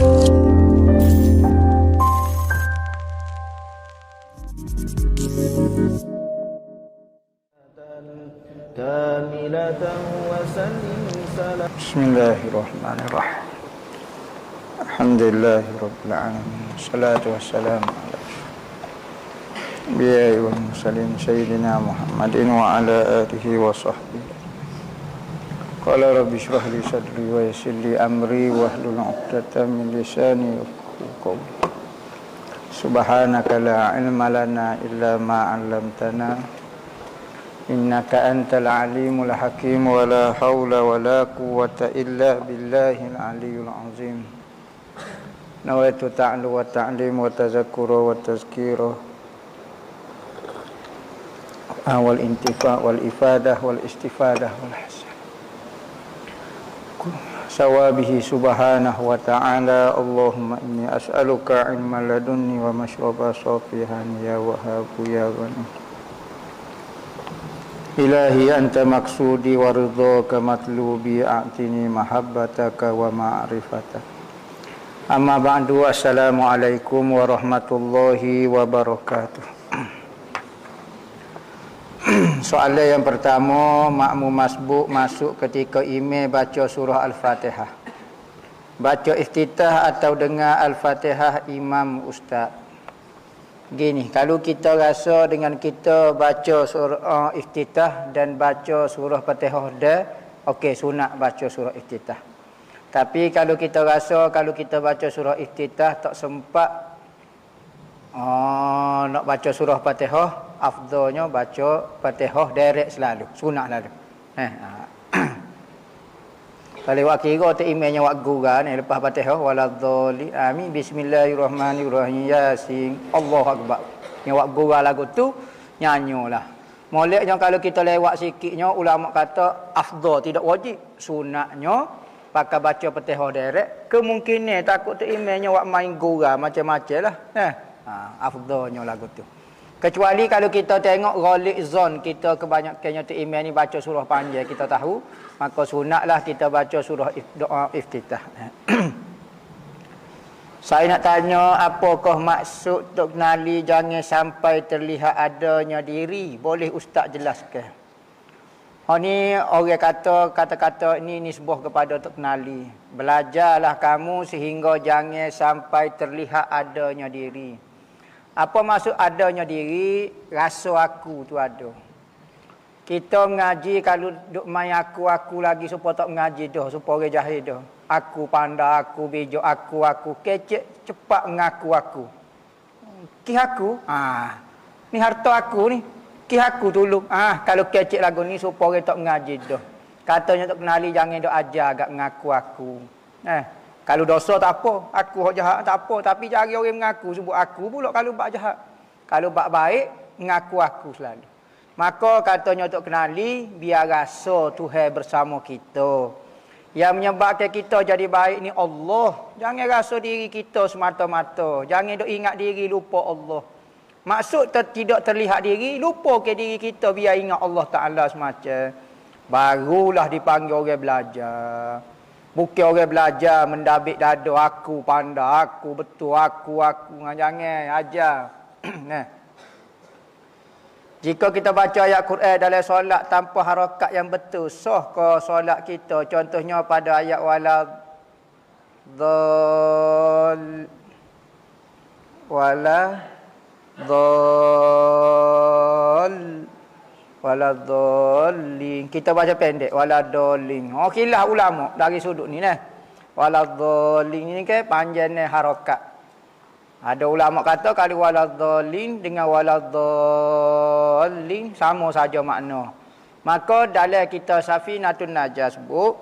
Bismillahirrahmanirrahim. Alhamdulillahirabbil alamin. Wassalatu wassalamu ala anbiya'i wal mursalin sayyidina Muhammadin wa ala alihi wa sahbihi. Qala rabbi shrah li sadri wa yassir li amri wahlul 'uqdatam min lisani yafqahu qawli. Subhanaka la ilma lana illa ma 'allamtana. Innaka antal alimul hakim wa la hawla wa la quwwata illa billahil aliyyil azim. Nawaitu ta'lu wa ta'lim wa tazakkura wa tazkira wal intifa' wal ifadah wal istifadah wal hasan sawabihi subhanahu wa ta'ala. Allahumma inni as'aluka ilman ladunni wa mashraba safihan ya wahhabu ya ghani. Ilahi anta maksudi wa ridhaka matlubi a'tini mahabbataka wa ma'rifataka. Amma ba'du, assalamualaikum warahmatullahi wabarakatuh. Soalan yang pertama, makmum masbuk masuk ketika imam baca surah Al-Fatihah. Baca iftitah atau dengar Al-Fatihah imam ustaz. Gini, kalau kita rasa dengan kita baca surah iftitah dan baca surah Fatihah dah, okey, sunat baca surah iftitah. Tapi kalau kita rasa kalau kita baca surah iftitah tak sempat nak baca surah Fatihah, afdalnya baca Fatihah direct selalu, sunat lalu. Kalau wak kira tu imamnya wak gurau ni lepas Fatihah waladhdallin amin bismillahirrahmanirrahim yasin Allahu akbar. Yang wak gurau lagu tu nyanyolah. Moleknya kalau kita lewat sikitnya ulama kata afdal, tidak wajib, sunatnya pakai baca Fatihah direct. Kemungkinan takut tu imamnya wak main gurau macam-macam lah. Afdalnya lagu tu. Kecuali kalau kita tengok ghalib zon kita kebanyakannya tu imam ni baca surah panjang, kita tahu, maka sunatlah kita baca surah doa iftitah. Saya nak tanya, apakah maksud Tok Nali jangan sampai terlihat adanya diri? Boleh ustaz jelaskan? Ni orang kata-kata ini nisbah kepada Tok Nali. Belajarlah kamu sehingga jangan sampai terlihat adanya diri. Apa maksud adanya diri? Rasa aku tu ada. Kita mengaji kalau duk main aku lagi supaya tak mengaji dah, supaya orang jahil dah. Aku pandai, aku bijak, aku kecek cepat mengaku aku. Ki aku, ni harta aku ni. Ki aku tolong. Kalau kecek lagu ni supaya orang tak mengaji dah. Katanya tak kenali jangan duk ajar agak mengaku aku. Kalau dosa tak apa, aku hak jahat tak apa, tapi cari orang mengaku sebut aku pula kalau bab jahat. Kalau bab baik, mengaku aku selalu. Maka katanya untuk kenali, biar rasa Tuhan bersama kita. Yang menyebabkan kita jadi baik ni Allah. Jangan rasa diri kita semata-mata. Jangan duk ingat diri lupa Allah. Maksud tidak terlihat diri, lupa ke diri kita biar ingat Allah Ta'ala semacam. Barulah dipanggil orang belajar. Bukan orang belajar mendabik dada aku pandai, aku betul, aku. Jangan ajar. Jika kita baca ayat Quran dalam solat tanpa harakat yang betul, sah ke solat kita? Contohnya pada ayat waladhdallin. Kita baca pendek waladhdallin. Khilaf ulama dari sudut ni nah. Waladhdallin ni ke panjang ni harakat. Ada ulama kata kalau waladhdallin dengan waladhdallin sama saja makna. Maka dalam kita Safinatun Najah sebut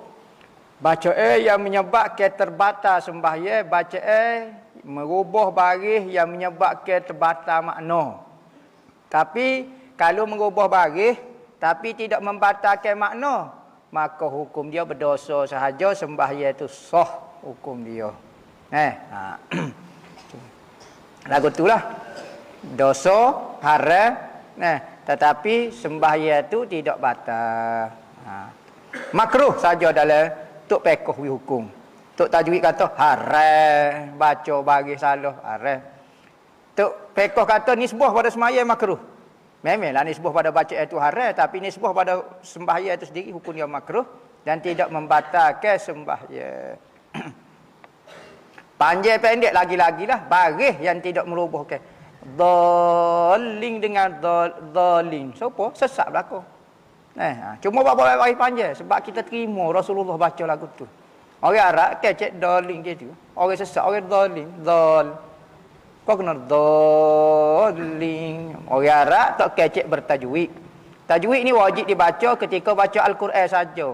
baca yang menyebabkan terbatas sembahyang, baca merubah baris yang menyebabkan terbatas makna. Tapi kalau merubah baris tapi tidak membatalkan makna, maka hukum dia berdosa sahaja, sembahyang itu sah hukum dia. Lagu itulah dosa haram, tetapi sembahyang itu tidak batal. Makruh saja dalam tuk pekoh hukum. Tok tajwid kata haram, baca bagi salah haram. Tok fiqh kata nisbah pada sembahyang makruh. Memanglah nisbah pada bacaan itu haram, tapi nisbah pada sembahyang itu sendiri hukum yang makruh dan tidak membatalkan sembahyang. Panjang pendek lagi-lagilah baris yang tidak merobohkan. Dhalin dengan dhalin. Siapa? Sesat belaka. Cuma apa baris panjang sebab kita terima Rasulullah baca lagu tu. Orang Arab kecek dhalin gitu. Orang sesat, orang dhalin, dhal. Kau kena dhalin. Orang Arab tak kecek bertajwid. Tajwid ni wajib dibaca ketika baca Al-Quran saja.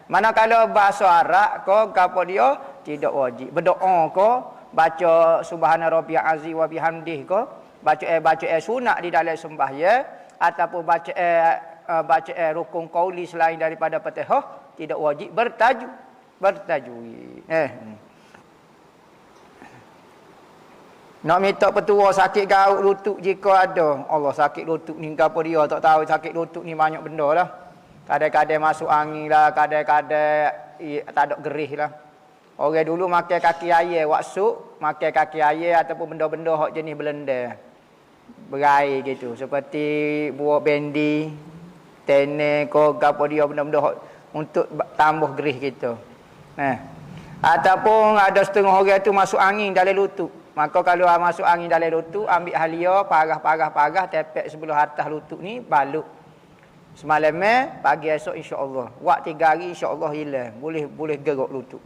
Manakala bahasa Arab kau apa dia tidak wajib. Berdoa kau baca subhana rabbiyal azim wa bihamdih kau baca sunat di dalam sembahyang ataupun baca rukun qauli selain daripada Fatihah tidak wajib bertajwid. Nak minta petua sakit gaut lutut jika ada. Allah sakit lutut ni apa dia tak tahu sakit lutut ni banyak benda lah. Kadang-kadang masuk angin lah, kadang-kadang tak ada gerih lah. Orang dulu makan kaki ayam waksuk, makan kaki ayam ataupun benda-benda hak jenis belenda. Berai gitu, seperti buah bendi, teneh, apa dia benda-benda hak untuk tambah gerih gitu. Ataupun ada setengah orang tu masuk angin dalam lutut. Maka kalau masuk angin dalam lutut, ambil halia, parah, tepek sebelah atas lutut ni, balut. Semalam pagi esok insya-Allah. Waktu 3 hari insya-Allah hilang. Boleh gerak lutut.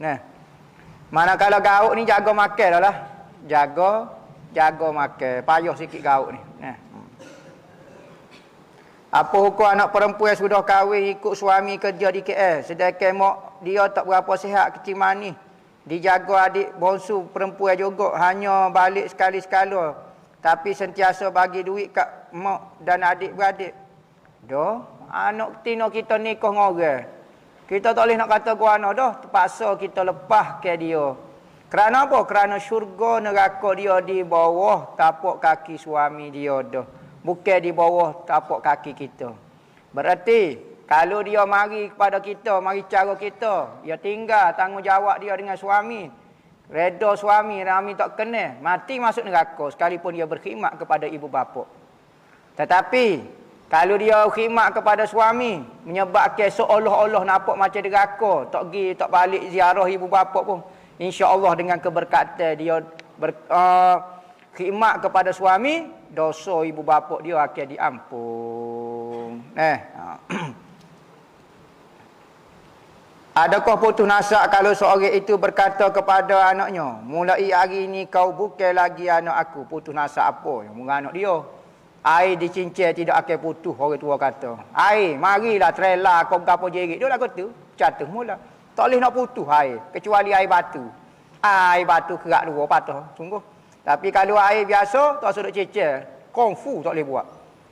Manakala gaut ni jaga makan dah lah. Jaga makan. Payah sikit gaut ni. Apa hukum anak perempuan sudah kahwin ikut suami kerja di KL, sedangkan mak dia tak berapa sihat, kecil manis. Dijaga adik bongsu perempuan juga, hanya balik sekali-sekala. Tapi sentiasa bagi duit kat mak dan adik-beradik. Dah, anak tino kita nikah dengan orang. Kita tak boleh nak kata guana dah, terpaksa kita lepas ke dia. Kerana apa? Kerana syurga neraka dia di bawah tapak kaki suami dia dah. Bukan di bawah tapak kaki kita. Berarti kalau dia mari kepada kita, mari cara kita, dia tinggal tanggungjawab dia dengan suami. Reda suami, rami tak kenal, mati masuk neraka sekalipun dia berkhidmat kepada ibu bapa. Tetapi kalau dia khidmat kepada suami, menyebabkan seolah-olah nampak macam neraka, tak pergi, tak balik ziarah ibu bapa pun, insya-Allah dengan keberkatan dia khidmat kepada suami, dosa ibu bapa dia akan diampun. Adakah putus nasab kalau seorang itu berkata kepada anaknya, mulai hari ini kau bukan lagi anak aku. Putus nasab apa yang menganak dia? Air dicincang tidak akan putus, orang tua kata. Air, marilah trailer kau gapo jerit. Dia lah kata, jatuh mula. Tak boleh nak putus air, kecuali air batu. Air batu kerak dua patah, sungguh. Tapi kalau air biasa, tak suruh cincang. Kungfu tak boleh buat.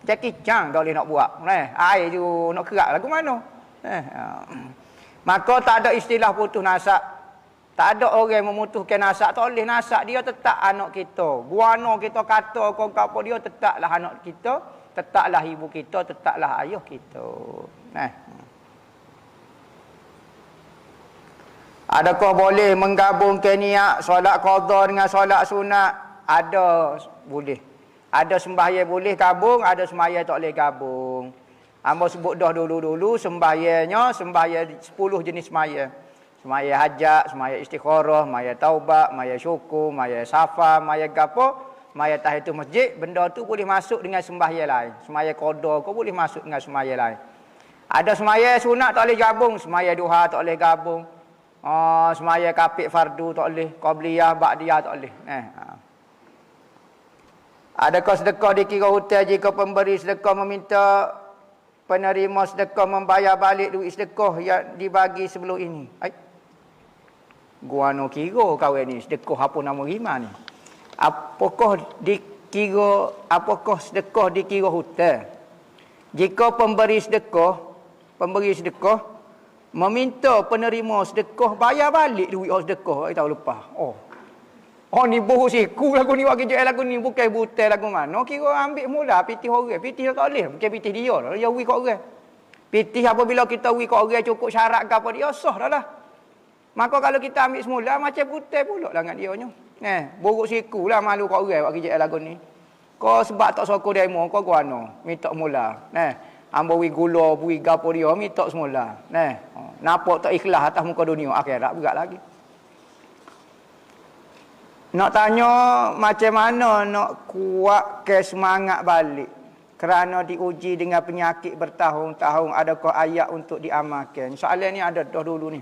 Jackie Chan tak boleh nak buat. Air tu nak kerak lagu mana? Maka tak ada istilah putus nasab. Tak ada orang memutuskan nasab. Tak boleh nasab. Dia tetap anak kita. Guana kita kata kau apa dia tetaplah anak kita. Tetaplah ibu kita. Tetaplah ayah kita. Adakah boleh menggabungkan niat solat qada dengan solat sunat? Ada, boleh. Ada sembahyang boleh gabung, ada sembahyang tak boleh gabung. Hamba sebut dah dulu-dulu sembahyangnya, sembahyang 10 jenis sembahyang. Sembahyang hajat, sembahyang istikharah, sembahyang taubat, sembahyang syukur, sembahyang safar, sembahyang gapo, sembahyang tahiyatul masjid, benda tu boleh masuk dengan sembahyang lain. Sembahyang qada kau boleh masuk dengan sembahyang lain. Ada sembahyang sunat tak boleh gabung, sembahyang duha tak boleh gabung. Sembahyang kafir fardu tak boleh, qabliyah, ba'diyah tak boleh. Adakah sedekah dikira hutang jika pemberi sedekah meminta penerima sedekah membayar balik duit sedekah yang dibagi sebelum ini? Gua no kira kawan ni sedekah apa nama rima ni? Apakah sedekah dikira hutang? Jika pemberi sedekah meminta penerima sedekah bayar balik duit sedekah, tahu lepas. Oh ni bohong siku lagu ni, wak kerja lagu ni bukan butai lagu mana. Kira ambil mula pitih orang. Pitih tak boleh, bukan pitih dia lah. Dia wi kat orang. Pitih apabila kita wi kat orang cukup syarat ke apa dia sah dah lah. Maka kalau kita ambil semula macam putih pula lah dengan dia nya. Buruk siku lah malu kau orang buat kerja lagu ni. Kau sebab tak sokong demo kau guano, minta mula. Ambo wi gula, wi gapo dia minta semula. Nampak tak ikhlas atas muka dunia akhirat berat lagi. Nak tanya macam mana nak kuat ke semangat balik kerana diuji dengan penyakit bertahun-tahun, adakah ayat untuk diamalkan? Soalan ni ada dah dulu ni.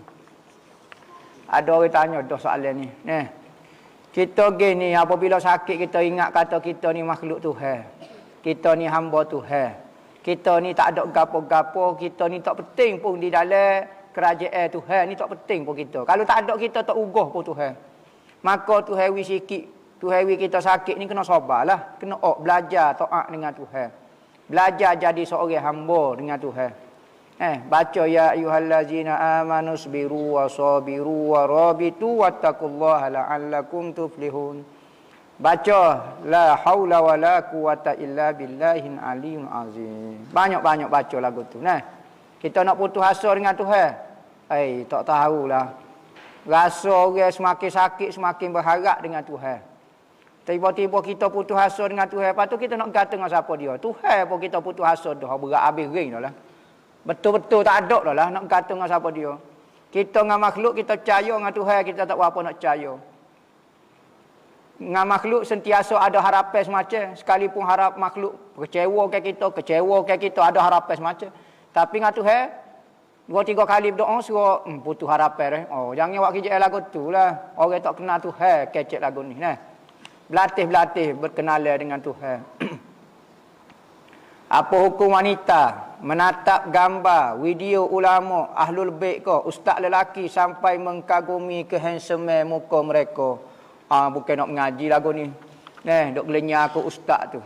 Ada orang tanya dah soalan ni. Kita gini apabila sakit kita ingat kata kita ni makhluk Tuhan. Kita ni hamba Tuhan. Kita ni tak ada gapo-gapo, kita ni tak penting pun di dalam kerajaan Tuhan ni, tak penting pun kita. Kalau tak ada kita tak ugah pun Tuhan. Maka Tuhan wi sikit, Tuhan wi kita sakit ni kena sabarlah, kena belajar taat dengan Tuhan. Belajar jadi seorang hamba dengan Tuhan. Baca ya ayyuhallazina amanu sabiru wa sabiru wa rabitu wattaqullaha la'allakum tuflihun. Baca la haula wala quwata illa billahil aliyyil azim. Banyak-banyak baca lagu tu. Kita nak putus asa dengan Tuhan. Tak tahulah. Rasa orang semakin sakit semakin berharap dengan Tuhan. Tiba-tiba kita putus asa dengan Tuhan, lepas tu kita nak kata dengan siapa dia? Tuhan pun kita putus asa dah, berat habis ring dah lah. Betul-betul tak ada dah lah nak kata dengan siapa dia. Kita dengan makhluk kita percaya dengan Tuhan, kita tak apa nak percaya. Dengan makhluk sentiasa ada harapan semacam, sekalipun harap makhluk kecewa ke kita ada harapan semacam. Tapi dengan Tuhan 2-3 kali berdoa suruh putus harapan jangan buat kerja lagu tu lah. Orang tak kenal Tuhan kecek lagu ni. Berlatih berkenalan dengan Tuhan. Apa hukum wanita menatap gambar video ulama ahlul bait ke ustaz lelaki sampai mengkagumi kehansaman muka mereka? Bukan nak mengaji lagu ni. Dok gelenyar aku ustaz tu.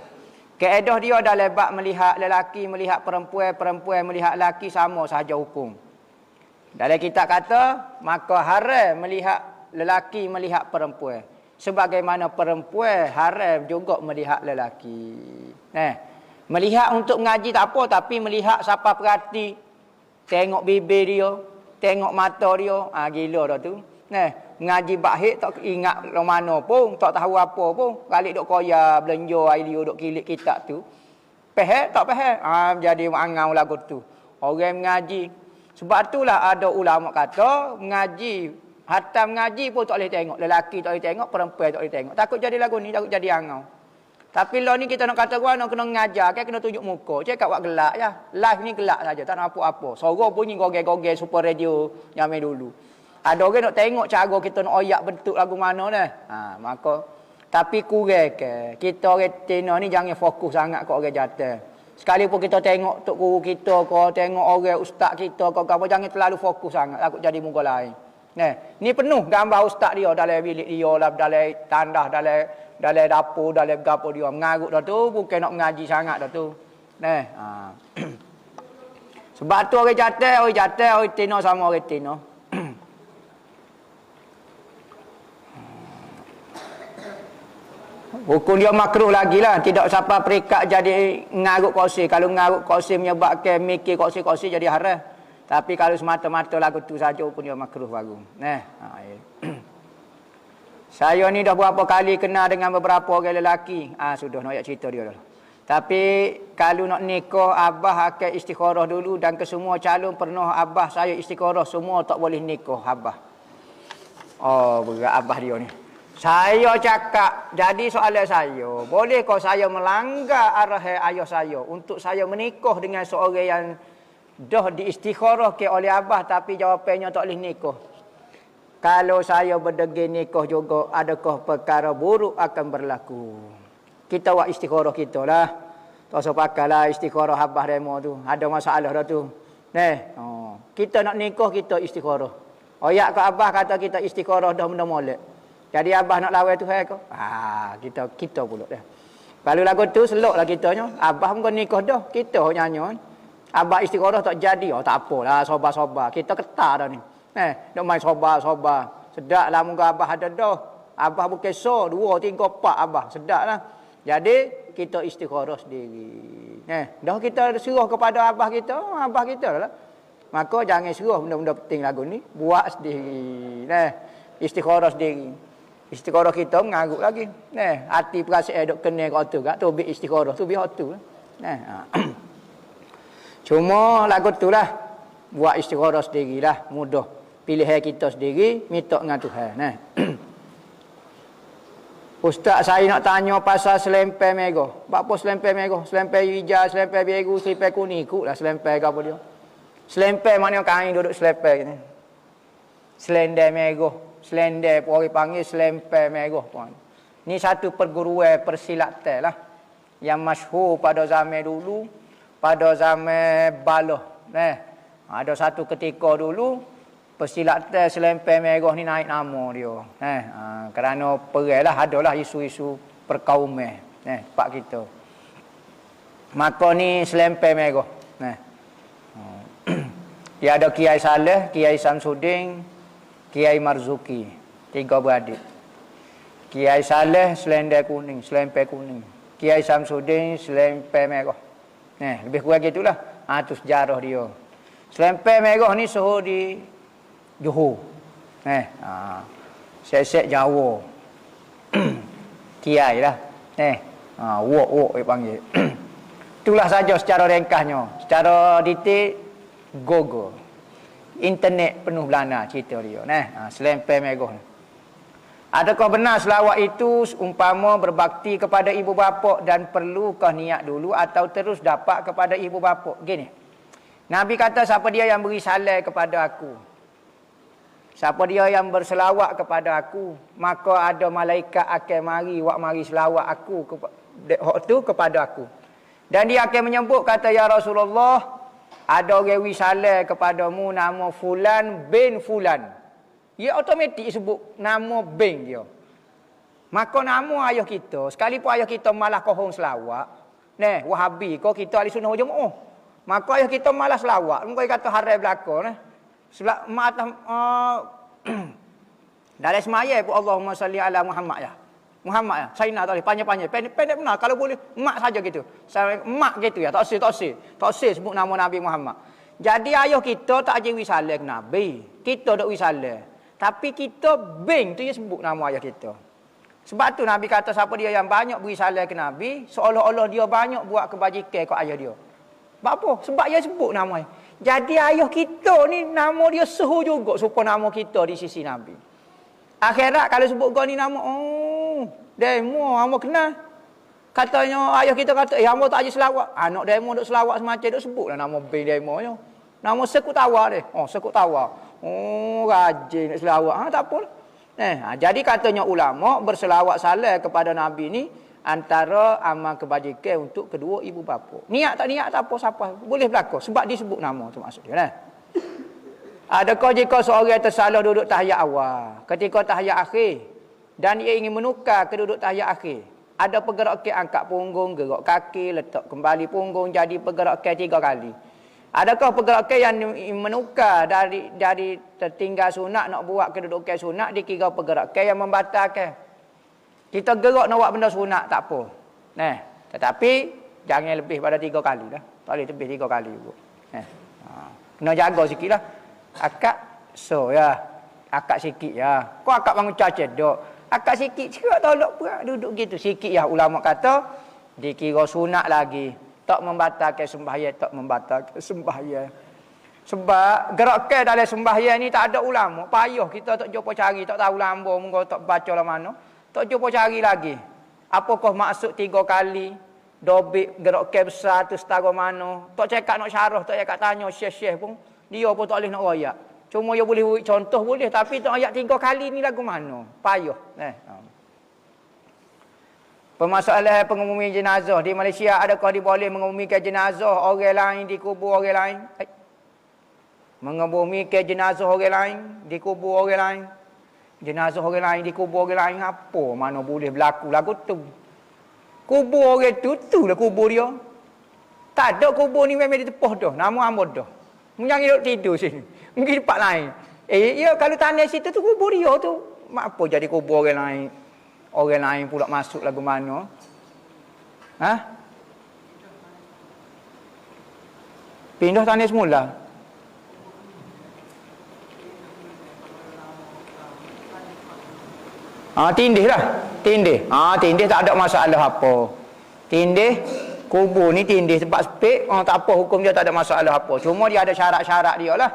Kaedah dia dalam bab melihat lelaki melihat perempuan, perempuan melihat lelaki sama sahaja hukum. Dalam kitab kata maka haram melihat lelaki melihat perempuan. Sebagaimana perempuan haram juga melihat lelaki. Melihat untuk mengaji tak apa, tapi melihat siapa perhati, tengok bibir dia, tengok mata dia, gila dah tu. Mengaji bakhik tak ingat lo mana pun, tak tahu apa pun, balik dok koya belanja idea dok kilik kitab tu. Faham tak faham? Jadi angau lagu tu. Orang mengaji. Sebab itulah ada ulama kata mengaji, hatam mengaji pun tak boleh tengok, lelaki tak boleh tengok, perempuan tak boleh tengok. Takut jadi lagu ni, takut jadi angau. Tapi lo ni kita nak kata gua nak kena ngajar, kena tunjuk muka. Cakap buat gelak ya. Live ni gelak saja, tak nak apa-apa. Sorok bunyi gogel-gogel super radio zaman dulu. Ada orang nak tengok cara kita nak oyak bentuk lagu mana dah. Maka tapi kurang ke. Kita orang Tino ni jangan fokus sangat ke orang jatuh. Sekalipun kita tengok tok guru kita ke, tengok orang ustaz kita ke apa, jangan terlalu fokus sangat takut jadi muka lain. Ni penuh gambar ustaz dia dalam bilik dia lah, dalam tandah, dalam dapur, dalam gapo dia. Mengarut dah tu, bukan nak mengaji sangat dah tu. Sebab tu orang jatuh, orang Tino sama orang Tino. Hukum dia makruh lagi lah. Tidak sampai perikat jadi ngarut kursi. Kalau ngarut kursi menyebabkan mikir kursi-kursi jadi haram. Tapi kalau semata-mata lagu tu saja hukum dia makruh baru. Saya ni dah berapa kali kenal dengan beberapa orang lelaki. Sudah nak cerita dia dah. Tapi kalau nak nikah, abah akan istikharah dulu. Dan kesemua calon pernah abah saya istikharah. Semua tak boleh nikah abah. Berat abah dia ni. Saya cakap, jadi soalan saya, bolehkah saya melanggar arahan ayah saya untuk saya menikah dengan seorang yang dah diistikharahkan oleh abah tapi jawapannya tak boleh nikah? Kalau saya berdegil nikah juga, adakah perkara buruk akan berlaku? Kita buat istikharah kita lah. Tak usah pakailah istikharah abah demo tu. Ada masalah dah tu. Kita nak nikah, kita istikharah. Oyak ke abah kata kita istikharah dah benda molek. Jadi abah nak lawan Tuhan ke? Kita pula dah. Kalau lagu tu seloklah kitanya. Abah pun nikah dah, kita nyanyi. Abah istikharah tak jadi, tak apalah, sobar-sobar. Kita ketar dah ni. Nak main sobar-sobar. Sedaplah muka abah ada dah. Abah bukan 2, 3, 4 abah. Sedaplah. Jadi kita istikharah sendiri. Dah kita suruh kepada abah kita lah. Maka jangan seruh benda-benda penting lagu ni. Buat sendiri. Nah, istikharah sendiri. Istikharah kita mengarut lagi. Nah, hati perasaan duk kena kat tu kat tu bi istikharah tu bi hak tu. Nah. Cuma lagu tu lah. Buat istikharah sendirilah, mudah. Pilihan kita sendiri, minta dengan Tuhan. Nah. Ustaz, saya nak tanya pasal selempel merah. Apa selempel merah? Selempel hijau, selempel biru, selempel kuning. Ikutlah selempel ke apa dia. Selempel maknanya kain duduk selempel ni. Selendang merah. Selendang pun orang panggil selempel merah pun. Ni satu perguruan persilatan lah. Yang masyhur pada zaman dulu. Pada zaman Baloh. Ada satu ketika dulu. Persilatan selempel merah ni naik nama dia. Kerana perailah adalah isu-isu perkauman. Pak kita. Maka ni selempel merah. Dia ada Kiai Saleh, Kiai Samsudin, Kiai Marzuki. 3 beradik. Kiai Saleh selendang kuning, selempel kuning. Kiai Samsudin selempel merah. Lebih kurang gitulah. Itu sejarah dia. Selempel merah ni suruh di Johor. Sek-sek Jawa. Kiai lah. Wok dia panggil. Itulah saja secara ringkasnya. Secara detail, Google. Internet penuh belana cerita dia. Selempel merah. Adakah benar selawat itu umpama berbakti kepada ibu bapa dan perlukah niat dulu atau terus dapat kepada ibu bapa? Gini. Nabi kata siapa dia yang beri salam kepada aku? Siapa dia yang berselawat kepada aku, maka ada malaikat akan mari selawat aku kepada aku. Dan dia akan menyebut kata ya Rasulullah, ada orang wisalah kepadamu nama fulan bin fulan. Dia automatik sebut nama bin dia. Maka nama ayah kita, sekalipun ayah kita malah kohong selawat, Wahabi kau kita ahli sunnah wal jamaah. Maka ayah kita malah selawat, mungkin kata haram belaka dalam semaya pun Allahumma salli ala Muhammad ya. Muhammad ya. Saya nak tak boleh panjang-panjang. Pendek benar. Kalau boleh mak saja gitu. Saya mak gitu ya. Tak sih sebut nama Nabi Muhammad. Jadi ayah kita tak aje wisalah ke Nabi. Kita dak wisalah. Tapi kita beng tu dia sebut nama ayah kita. Sebab tu Nabi kata siapa dia yang banyak beri salam ke Nabi, seolah-olah dia banyak buat kebajikan kat ayah dia. Sebab apa? Sebab dia sebut nama dia. Jadi ayah kita ni nama dia suhu juga supaya nama kita di sisi Nabi. Akhirat kalau sebut kau ni nama, demo hamba kenal. Katanya ayah kita kata, hamba tak aje selawat. Anak demo duk selawat semacam duk sebutlah nama bin demo nya. Nama Sekut Tawa dia. Sekut Tawa. Rajin nak selawat. Tak apa. Jadi katanya ulama berselawat salam kepada Nabi ni antara amal kebajikan untuk kedua ibu bapa. Niat tak apa siapa boleh berlaku sebab disebut nama tu maksud dia. Adakah jika seorang tersalah duduk tahiyat awal ketika tahiyat akhir dan ia ingin menukar ke duduk tahiyat akhir, ada pergerakan angkat punggung, gerak kaki, letak kembali punggung, jadi pergerakan 3 kali. Adakah pergerakan yang menukar dari tertinggal sunat nak buat kedudukan sunat dikira pergerakan yang membatalkan? Kita gerak nak buat benda sunat tak apa. Tetapi jangan lebih pada 3 kali dah. Tak boleh lebih 3 kali juga. Kena jaga sikitlah. Akak akak sikit ya. Kau akak bangun cacat dok. Akak sikit cerak tolak berat duduk gitu. Sikit ya ulama kata dikira sunat lagi. Tak membatalkan sembahyang. Sebab gerakan dalam sembahyang ni tak ada ulama. Payah kita tak jumpa cari, tak tahu lambung, mungkin tak baca lah mana. Tak jumpa cari lagi. Apakah maksud 3 kali? Dobik gerakan besar tu setara mana? Tak cakap nak syarah, tak cakap tanya syekh-syekh pun. Dia pun tak boleh nak royak. Cuma dia boleh beri contoh boleh. Tapi tak ayat 3 kali ni lagu mana? Payah. Permasalahan pengumuman jenazah. Di Malaysia adakah diboleh mengumumkan jenazah orang lain di kubur orang lain? Mengumumkan jenazah orang lain di kubur orang lain? Jenazah orang lain di kubur orang lain apa? Mana boleh berlaku lagu tu? Kubur orang tu lah kubur dia. Tak ada kubur ni memang ditepah dah. Nama hamba dah. Jangan duduk tidur sini. Mungkin tempat lain. Ya kalau tanah situ tu kubur dia tu. Mak apa jadi kubur orang lain? Orang lain pula masuk lagu mana? Pindah tanah semula. Tindih lah. Tindih. Tindih tak ada masalah apa. Tindih kubur ni tindih tempat sepik, tak apa hukum dia, tak ada masalah apa. Cuma dia ada syarat-syarat dia lah.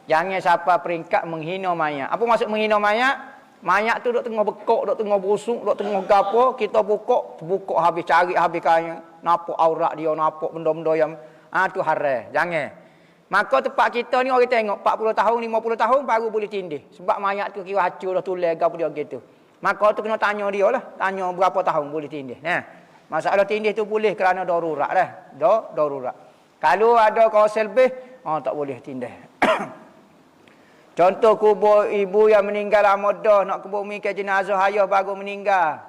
Jangan siapa peringkat menghina mayat. Apa maksud menghina mayat? Mayat tu duk tengah bekok, duk tengah busuk, duk tengah gapo, kita buka habis, cari habis kaya, nampak aurat dia, nampak benda-benda yang tu haram. Jangan. Maka tempat kita ni orang tengok 40 tahun, 50 tahun baru boleh tindih. Sebab mayat tu kira hancur dah, tulang gapo dia gitu. Maka tu kena tanya dia lah, tanya berapa tahun boleh tindih. Nah, masalah tindih tu boleh kerana darurat dah. Darurat. Kalau ada kawasan lebih, tak boleh tindih. Contoh kubur ibu yang meninggal muda, nak kebumikan jenazah ayah baru meninggal.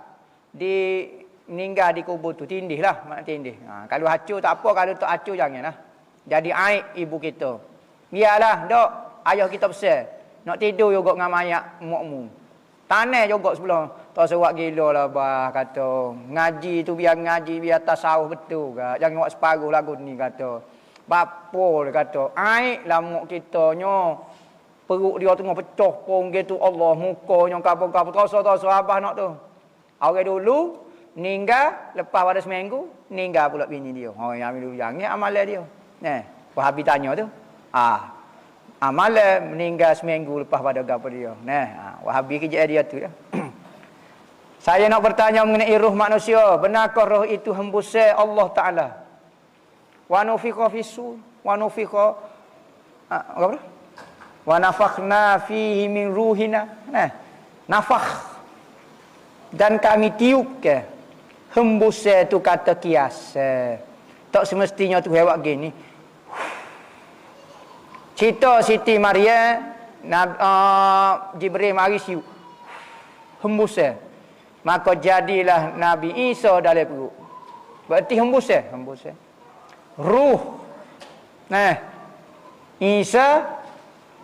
Meninggal di kubur tu, tindih lah, mak tindih. Kalau hancur tak apa, kalau tak hancur janganlah. Jadi aib ibu kita. Biarlah, dok, ayah kita besar. Nak tidur juga dengan mayat mukmu. Tanah juga sebelah. Tak serak gila lah bah, kata. Ngaji tu biar ngaji, biar tasawuf betul ke. Jangan buat separuh lagu ni, kata. Bapa kata, aib lah muk kita nyo. Perut dia tengah pecah pun gitu, Allah mukanya kapal-kapal terasa abah nak tu. Orang dulu meninggal lepas pada seminggu, meninggal pula bini dia. Yang dulu jangan amalan dia. Wahabi tanya tu. Amalan meninggal seminggu lepas pada gapo dia. Wahabi kerja dia tu dah. Saya nak bertanya mengenai roh manusia. Benarkah roh itu hembusnya Allah Taala? Wa nufiqa fis-sur, wa nufiqa apa? Wa nafakhna fihi min ruhina. Nafakh. Dan kami tiup ke. Hembusnya tu kata kias. Tak semestinya tu hewak gini. Cerita Siti Maryam, Jibril mari siu. Hembusnya. Maka jadilah Nabi Isa dalam perut. Berarti hembusnya. Ruh. Isa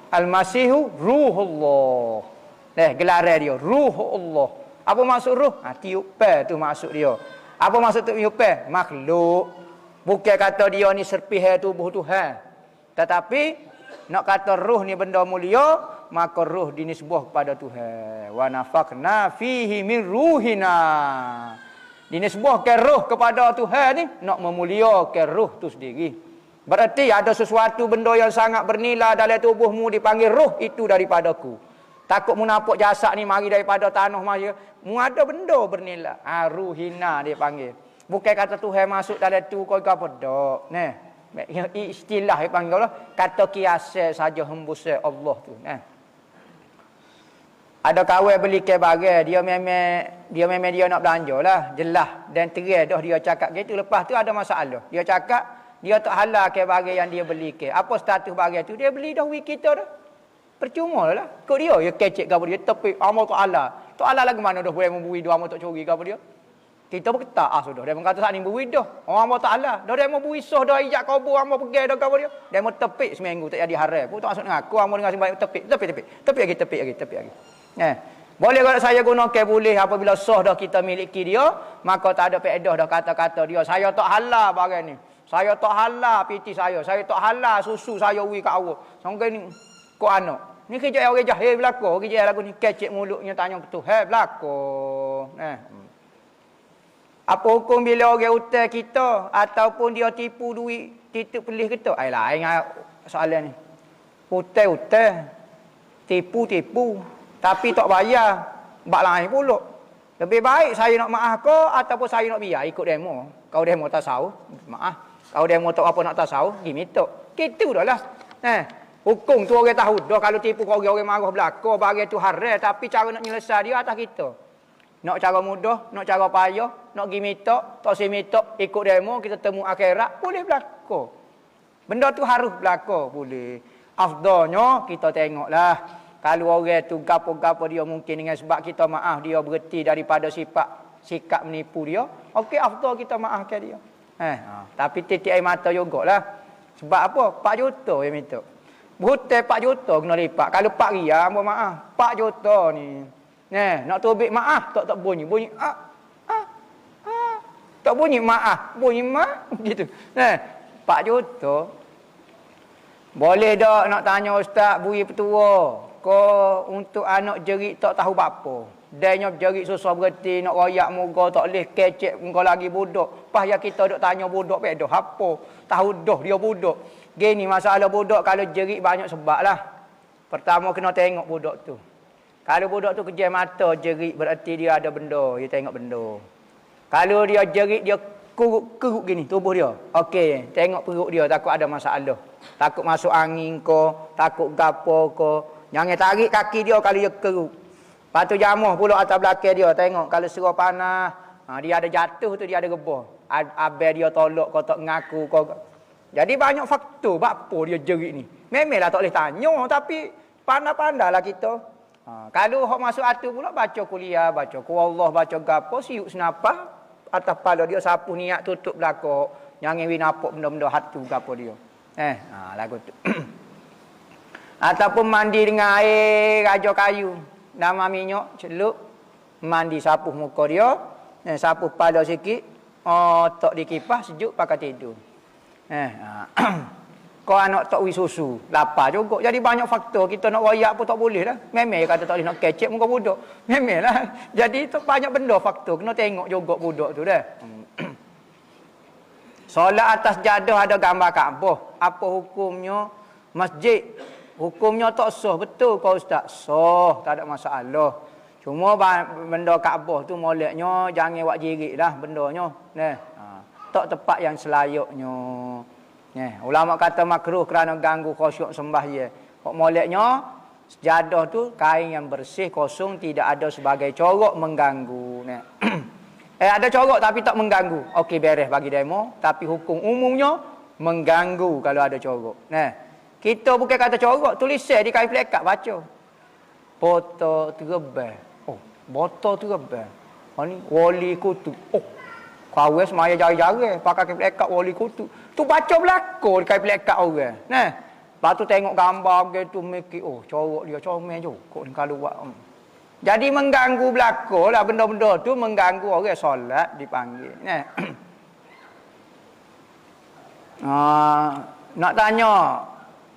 Al-Masihu Ruhullah. Gelaran dia Ruhullah. Apa maksud ruh? Tiup tu maksud dia. Apa maksud tiup? Makhluk. Bukan kata dia ni serpihai tubuh Tuhan. Tetapi nak kata ruh ni benda mulia, maka ruh dinisbah kepada Tuhan. Wa nafakhna fihi min ruhina. Dinisbahkan ruh kepada Tuhan ni nak memuliakan ruh tu sendiri. Berarti ada sesuatu benda yang sangat bernilai dalam tubuhmu dipanggil roh, itu daripadaku. Takut mu nampak jasad ni mari daripada tanah maya, mu ada benda bernilai. Ruhina dia panggil. Bukan kata Tuhan masuk dalam tu kau apa dak. Istilah dia panggil lah, kata kiasa saja hembusnya Allah tu. Ada kawan beli ke barang, dia memang dia nak belanja lah, jelas dan terang dah dia cakap gitu. Lepas tu ada masalah. Dia cakap dia tak halal ke barang yang dia beli ke. Apa status barang tu? Dia beli dah wik kita dah. Percuma lah. Kau dia kecek ke apa dia. Tapi amal tak halal. Tak halal lagi mana dah boleh membui dah. Amal tak curi ke apa dia. Kita pun ketak sudah. Dia kata saat ni bui dah. Amal tak halal. Dah dia mau bui soh dah ijak kabur. Amal pergi dah ke apa dia. Dia mau tepik seminggu tak jadi haram. Pun tak masuk dengan aku. Amal dengan sembahyang tepik. Tepik lagi. Boleh kalau saya gunakan boleh apabila soh dah kita miliki dia. Maka tak ada faedah dah kata-kata dia. Saya tak halal barang ni. Saya tak halal piti saya tak halal susu saya ui kat awak. Sangka ni kok anak. Ni kerja orang jahil belako, kerja lagu ni kecek mulutnya tanya ke Tuhan belako. Apa hukum bila orang hutang kita ataupun dia tipu duit, titip pelih kita? Lain soalan ni. Hutang, tipu, tapi tak bayar, bak lain pula. Lebih baik saya nak maaf ke ataupun saya nak biar ikut demo. Kau demo tasawuf, maaf. Kau demo tak apa nak tasawuf, pergi minta. Gitu dah lah. Hukum tu orang tahu dah kalau tipu kau orang marah belaka, bagi tu haram, tapi cara nak nyelesai dia atas kita. Nak cara mudah, nak cara payah, nak pergi minta, tak si minta, ikut demo, kita temu akhirat, boleh belaka. Benda tu harus belaka, boleh. Afdalnya kita tengoklah. Kalau orang tu gapo-gapo dia mungkin dengan sebab kita maaf dia berhenti daripada sikap menipu dia, okey afdal kita maafkan dia. Tapi titik air mata jugalah. Sebab apa? 4 juta yang minta. Berhutang 4 juta kena lipat. Kalau 4 riyal, mohon maaf. 4 juta ni. Nak tobik maaf tak bunyi. Tak bunyi maaf. Bunyi maaf. Gitu. 4 juta. Boleh tak nak tanya ustaz bui petua. Kau untuk anak jerit tak tahu apa. Danya jerit susah berhenti nak royak muka tak boleh kecek muka lagi budak. Pas ya kita duk tanya budak pedoh apa? Tahu dah dia budak. Gini masalah budak kalau jerit banyak sebab lah. Pertama kena tengok budak tu. Kalau budak tu kejam mata jerit berarti dia ada benda, dia tengok benda. Kalau dia jerit dia keruk gini tubuh dia. Okey, tengok perut dia takut ada masalah. Takut masuk angin ko, takut gapo ko. Jangan tarik kaki dia kalau dia keruk. Lepas tu jamuh pula atas belakang dia. Tengok kalau serah panas. Dia ada jatuh tu dia ada rebah. Abang dia tolak kau tak ngaku kau. Jadi banyak faktor. Apa dia jerit ni. Memanglah tak boleh tanya. Tapi pandai-pandailah kita. Kalau hok masuk hati pula baca kuliah. Baca Allah. Baca gapo. Siuk senapah. Atas kepala dia sapu niat tutup belakang. Jangan winapuk benda-benda hati gapo dia. Lagu tu. Ataupun mandi dengan air raja kayu. Nama minyak, celup, mandi sapuh muka dia, sapuh kepala sikit, tak dikipas, sejuk pakai tidur. Kau anak tak wi susu, lapar juga. Jadi banyak faktor, kita nak royak pun tak boleh lah. Memang kata tak boleh nak kecek muka budak. Memang lah. Jadi tu banyak benda faktor, kena tengok juga budak tu dah. Solat atas jadah ada gambar Kaabah. Apa hukumnya? Masjid. Hukumnya tak sah. Betul kau ustaz? Sah. Tak ada masalah. Cuma benda Kaabah tu moleknya jangan buat jirik lah bendanya. Tak tepat yang selayaknya. Ulama kata makruh kerana ganggu khusyuk sembahyang. Kok moleknya sejadah tu kain yang bersih, kosong, tidak ada sebagai corok mengganggu. Ada corok tapi tak mengganggu. Okey beres bagi demo. Tapi hukum umumnya mengganggu kalau ada corok. Kita bukan kata corok, tulisan di kain plekat baca. Botol terbang. Botol terbang. Ni wali kutub. Kau semaya jari-jari pakai kain plekat wali kutub. Tu baca belakang di kain plekat orang. Lepas tu tengok gambar gitu mikir, corok dia comel juga ni kalau buat. Jadi mengganggu belakang lah benda-benda tu mengganggu orang solat dipanggil. Nak tanya,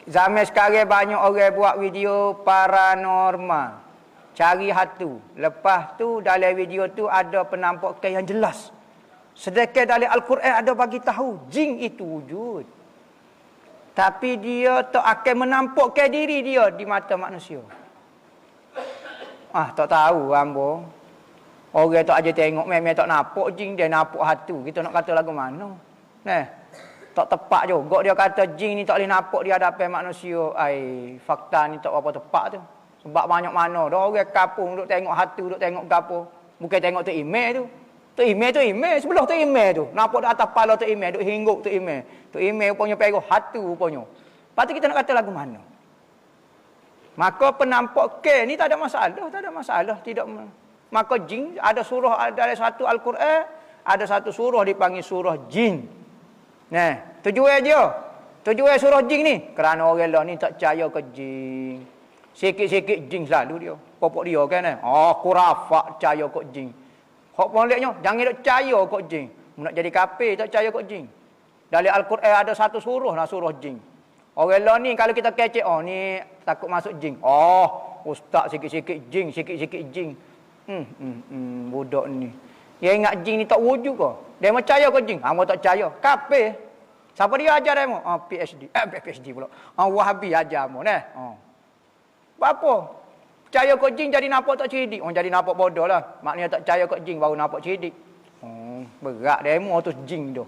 zaman sekarang banyak orang buat video paranormal. Cari hantu. Lepas tu dalam video tu ada penampakan yang jelas. Sedangkan dalam Al-Quran ada bagi tahu jin itu wujud. Tapi dia tak akan menampakkan diri dia di mata manusia. Tak tahu hamba. Orang tak aja tengok memang tak nampak jin, dia nampak hantu. Kita nak kata lagu mana? Tak tepat juga dia kata jin ni tak boleh nampak di hadapan manusia. Fakta ni tak apa tepat tu. Sebab banyak mana dah orang kampung duk tengok hantu, duk tengok gapo. Bukan tengok tu email tu. Tu email sebelah tu email tu. Nampak di atas kepala tu email, duk hingguk tu email. Tu email rupanya pergi hantu rupanya. Lepas tu kita nak kata lagu mana? Maka penampakan ni tak ada masalah, tidak. Maka jin ada surah dalam satu Al-Quran, ada satu surah dipanggil surah jin. Tujuan dia. Tujuan surah jin ni kerana orang lah ni tak percaya ke jin. Sikit-sikit jin selalu dia. Popok dia kan kurafak percaya ke jin. Hak moleknya jangan nak percaya ke jin. Nak jadi kafir tak percaya ke jin. Dalam Al-Quran ada satu surah lah surah jin. Orang lah ni kalau kita kecek ni takut masuk jin. Ustaz sikit-sikit jin. Budak ni. Dia ingat jin ni tak wujud ke? Dia percaya ke jin? Hang tak percaya. Kafir. Siapa dia ajar demo? PhD pula. Wahabi ajar mo apa? Percaya ke jin jadi nampak tak cerdik. Jadi nampak bodoh lah. Maknanya tak percaya ke jin baru nampak cerdik. Berat demo tu jin tu.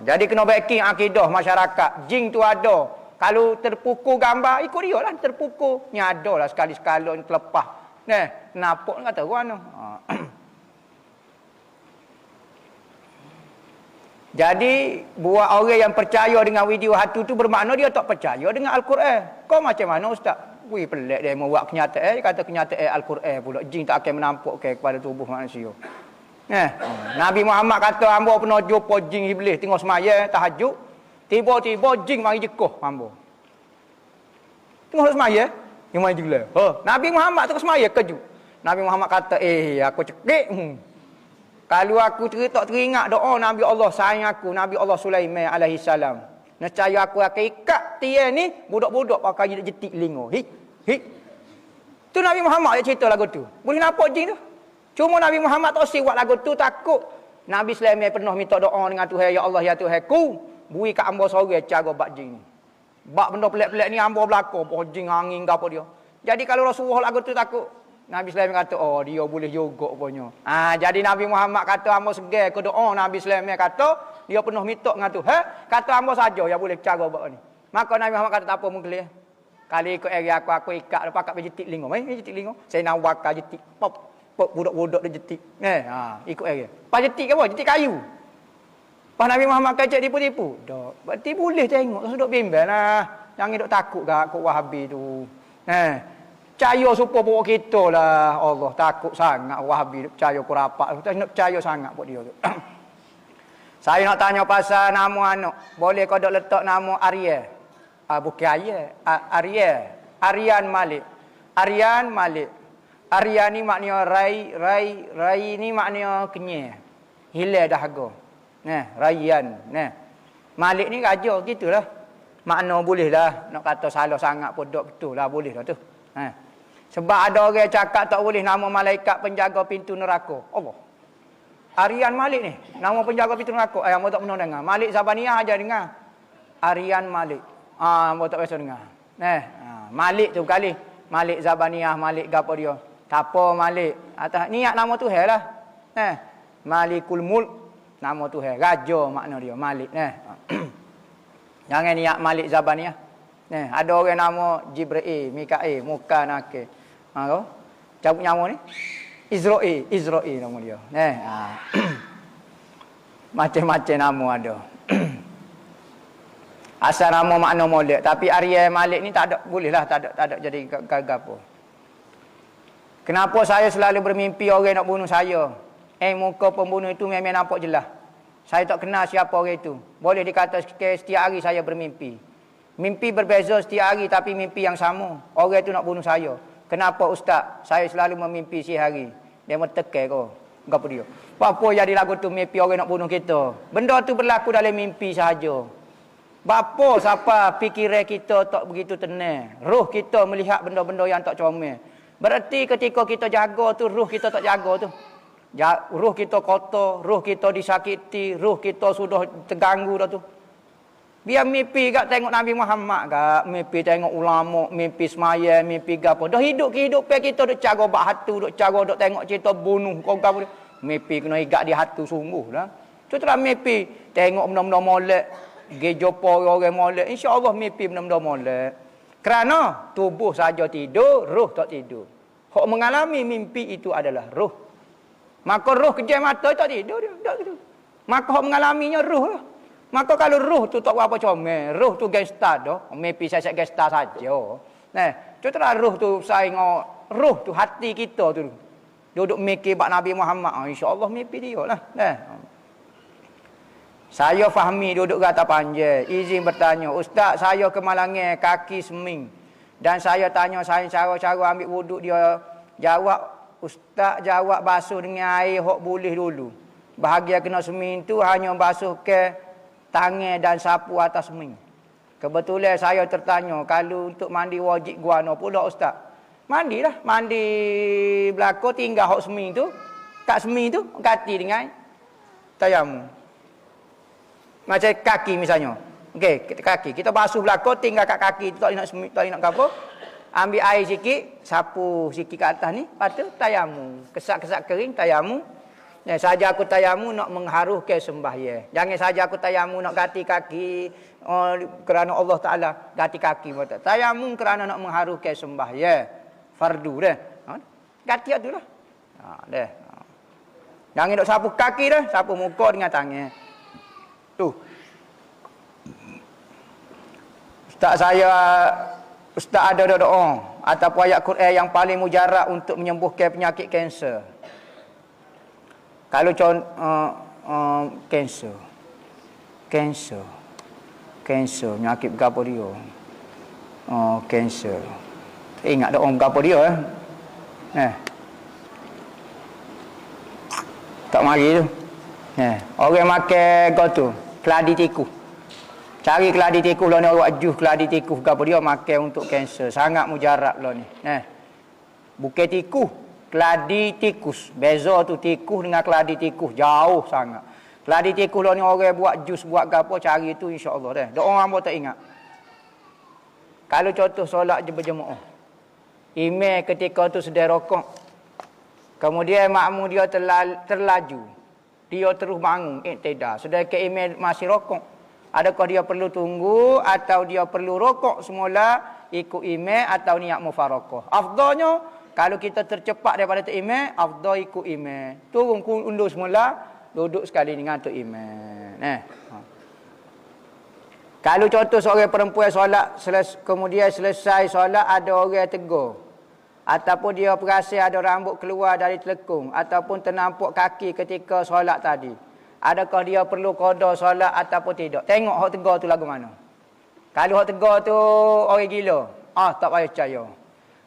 Jadi kena backing akidah masyarakat. Jin tu ada. Kalau terpukul gambar ikut dia lah terpukul. Ni ada lah sekali-sekala terlepas. Nampak kata mana? Jadi buat orang yang percaya dengan video hantu tu bermakna dia tak percaya dengan Al-Quran. Kau macam mana ustaz? Pelik dia mau buat kenyataan. Dia kata kenyataan Al-Quran pula. Jin tak akan menampakkan kepada tubuh manusia. Nabi Muhammad kata hamba pernah jumpa jin iblis tengok semaya tahajud. Tiba-tiba jin mari jekoh hamba. Tengok semaya, dia mari jelah. Nabi Muhammad tengok semaya kejut. Nabi Muhammad kata, aku cekik. Kalau aku teringat doa Nabi Allah sayang aku, Nabi Allah Sulaiman alaihi salam. Nescaya aku akan ikat tiang ni budak-budak pakai jetik lingo. Tu Nabi Muhammad yang cerita lagu tu. Boleh nampak jin tu. Cuma Nabi Muhammad tak usah buat lagu tu takut. Nabi Sulaiman pernah minta doa dengan Tuhan, ya Allah ya Tuhan ku, bui kat hamba sorang cara bab jin ni. Bab benda pelik-pelik ni hamba berlaku, jin angin ke apa dia. Jadi kalau Rasulullah lagu tu takut, Nabi Sulaiman kata, oh dia boleh juga punya. Jadi Nabi Muhammad kata hamba segar ke doa Nabi Sulaiman kata, dia pernah minta dengan Tuhan, kata hamba saja yang boleh cara bab ni. Maka Nabi Muhammad kata tak apa mungkin. Kali ikut area aku ikat pakat bejetik lingo. Jetik lingo. Saya nak wakar jetik. Pop budak-budak dia jetik. Ikut area. Pas jetik ke apa? Jetik kayu. Pas Nabi Muhammad kacak tipu-tipu. Dak. Berarti boleh tengok. Duduk bimbang lah. Jangan duk takut gak kok Wahabi tu. Percaya supaya bawa kita lah. Allah takut sangat Wahabi percaya kurapak. Kita nak percaya sangat buat dia tu. Saya nak tanya pasal nama anak. Boleh kau dok letak nama Arya? Bukan Aryan Malik. Aryan Malik. Aryan ni maknanya rai ni maknanya kenyal. Hilang dahaga. Rayyan. Malik ni raja gitulah. Makna boleh lah. Nak kata salah sangat pun dok betul lah boleh lah tu. Sebab ada orang cakap tak boleh nama malaikat penjaga pintu neraka. Allah. Aryan Malik ni nama penjaga pintu neraka. Hamba tak pernah dengar. Malik Zabaniyah aja dengar. Aryan Malik. Hamba tak biasa dengar. Malik tu kali. Malik Zabaniyah, Malik gapo dia. Tak apa Malik. Atas niat nama Tuhan lah. Malikul Mulk nama Tuhan. Raja makna dia Malik. Jangan niat Malik Zabaniyah. Ada orang nama Jibril, Mikail, Muka Nakir. Kau cabut nyawa ni. Izrail nama dia. Macam-macam nama ada. Asal nama makna molek. Tapi Arya Malik ni tak ada. Boleh lah. Tak ada jadi gagal apa. Kenapa saya selalu bermimpi orang nak bunuh saya? Muka pembunuh itu memang nampak jelas. Saya tak kenal siapa orang itu. Boleh dikata setiap hari saya bermimpi. Mimpi berbeza setiap hari tapi mimpi yang sama. Orang itu nak bunuh saya. Kenapa Ustaz? Saya selalu memimpi si hari. Dia mentekan kau. Apa dia? Apa jadi lagu tu mimpi orang nak bunuh kita? Benda tu berlaku dalam mimpi sahaja. Bapa siapa fikiran kita tak begitu tenang. Roh kita melihat benda-benda yang tak comel. Berarti ketika kita jaga tu, roh kita tak jaga tu. Roh kita kotor, roh kita disakiti, roh kita sudah terganggu dah tu. Biar mimpi kat tengok Nabi Muhammad kat, mimpi tengok ulama, mimpi semaya, mimpi gapo. Dah hidup kehidupan kita duk cara bak hatu, duk cara duk tengok cerita bunuh kau gapo. Mimpi kena ikat di hatu sungguh lah. Tu terang mimpi tengok benda-benda molek. Gejopo orang molek, insya-Allah mimpi benda-benda molek. Kerana tubuh saja tidur, roh tak tidur. Hak mengalami mimpi itu adalah roh. Maka roh kejam mata tak tidur dia, tak tidur. Maka hak mengalaminya roh lah. Maka kalau roh tu tak apa comel, roh tu gangster dah, mimpi saya gangster saja. Tu terang roh tu saing roh tu hati kita tu. Duduk mikir bab Nabi Muhammad, insya-Allah mimpi dia lah. Saya fahami duduk kata panjang. Izin bertanya, Ustaz saya kemalangan kaki seming. Dan saya tanya saya cara-cara ambil wuduk dia. Jawab, Ustaz jawab basuh dengan air hok boleh dulu. Bahagian kena seming tu hanya basuh ke tangan dan sapu atas seming. Kebetulan saya tertanya, kalau untuk mandi wajib guano pula Ustaz. Mandilah, mandi belakang tinggal hok seming tu. Kat seming tu ganti dengan tayamum. Macam kaki misalnya. Okey, kaki. Kita basuh belakang tinggal kat kaki tu tak nak apa. Ambil air sikit, sapu sikit kat atas ni, lepas tu tayamum. Kesak-kesak kering tayamum. Saja aku tayamum nak mengharuhkan sembahyang. Jangan saja aku tayamum nak ganti kaki kerana Allah Taala ganti kaki. Tayamum kerana nak mengharuhkan sembahyang. Fardu dah. Ganti atulah. Dah. Jangan dok sapu kaki dah, sapu muka dengan tangan. Tu. Ustaz ada doa ataupun ayat Quran yang paling mujarab untuk menyembuhkan penyakit kanser. Kalau kanser. Kanser penyakit berapa dia? Kanser. Ingat doa berapa dia tak mari tu. Orang makan kau tu keladi tikus. Cari keladi tikus lah ni, orang jus keladi tikus ke apa dia makan untuk kanser. Sangat mujarab lah ni. Bukan tikus, keladi tikus. Beza tu tikus dengan keladi tikus jauh sangat. Keladi tikus lah ni orang buat jus, buat gapo cari tu insya-Allah dah. Doa orang hamba tak ingat. Kalau contoh solat je berjemaah. Imam ketika tu sedang rokok. Kemudian makmum dia terlaju. Dia terus bangun iktidah. Sedangkan imam masih rokok. Adakah dia perlu tunggu atau dia perlu rokok semula ikut imam atau niat mufarakah? Afdalnya kalau kita tercepat daripada tu imam, afdal ikut imam. Turun undur semula, duduk sekali dengan tu imam. Kalau contoh seorang perempuan solat kemudian selesai solat ada orang tegur. Ataupun dia perasan ada rambut keluar dari telekung ataupun ternampak kaki ketika solat tadi. Adakah dia perlu qada solat ataupun tidak? Tengok hak tegur tu lagu mana. Kalau hak tegur tu orang gila, tak payah percaya.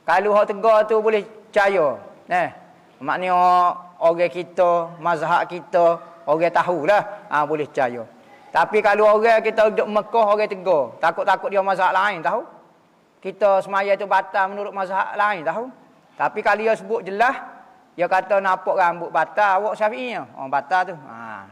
Kalau hak tegur tu boleh percaya. Maknanya orang kita, mazhab kita, orang tahulah, boleh percaya. Tapi kalau orang kita duduk Mekah orang tegur, takut-takut dia mazhab lain tahu. Kita semaya tu batal menurut mazhab lain tahu. Tapi kalau dia sebut jelas, dia kata nampak rambut batal awak Syafi'inya. Batal tu.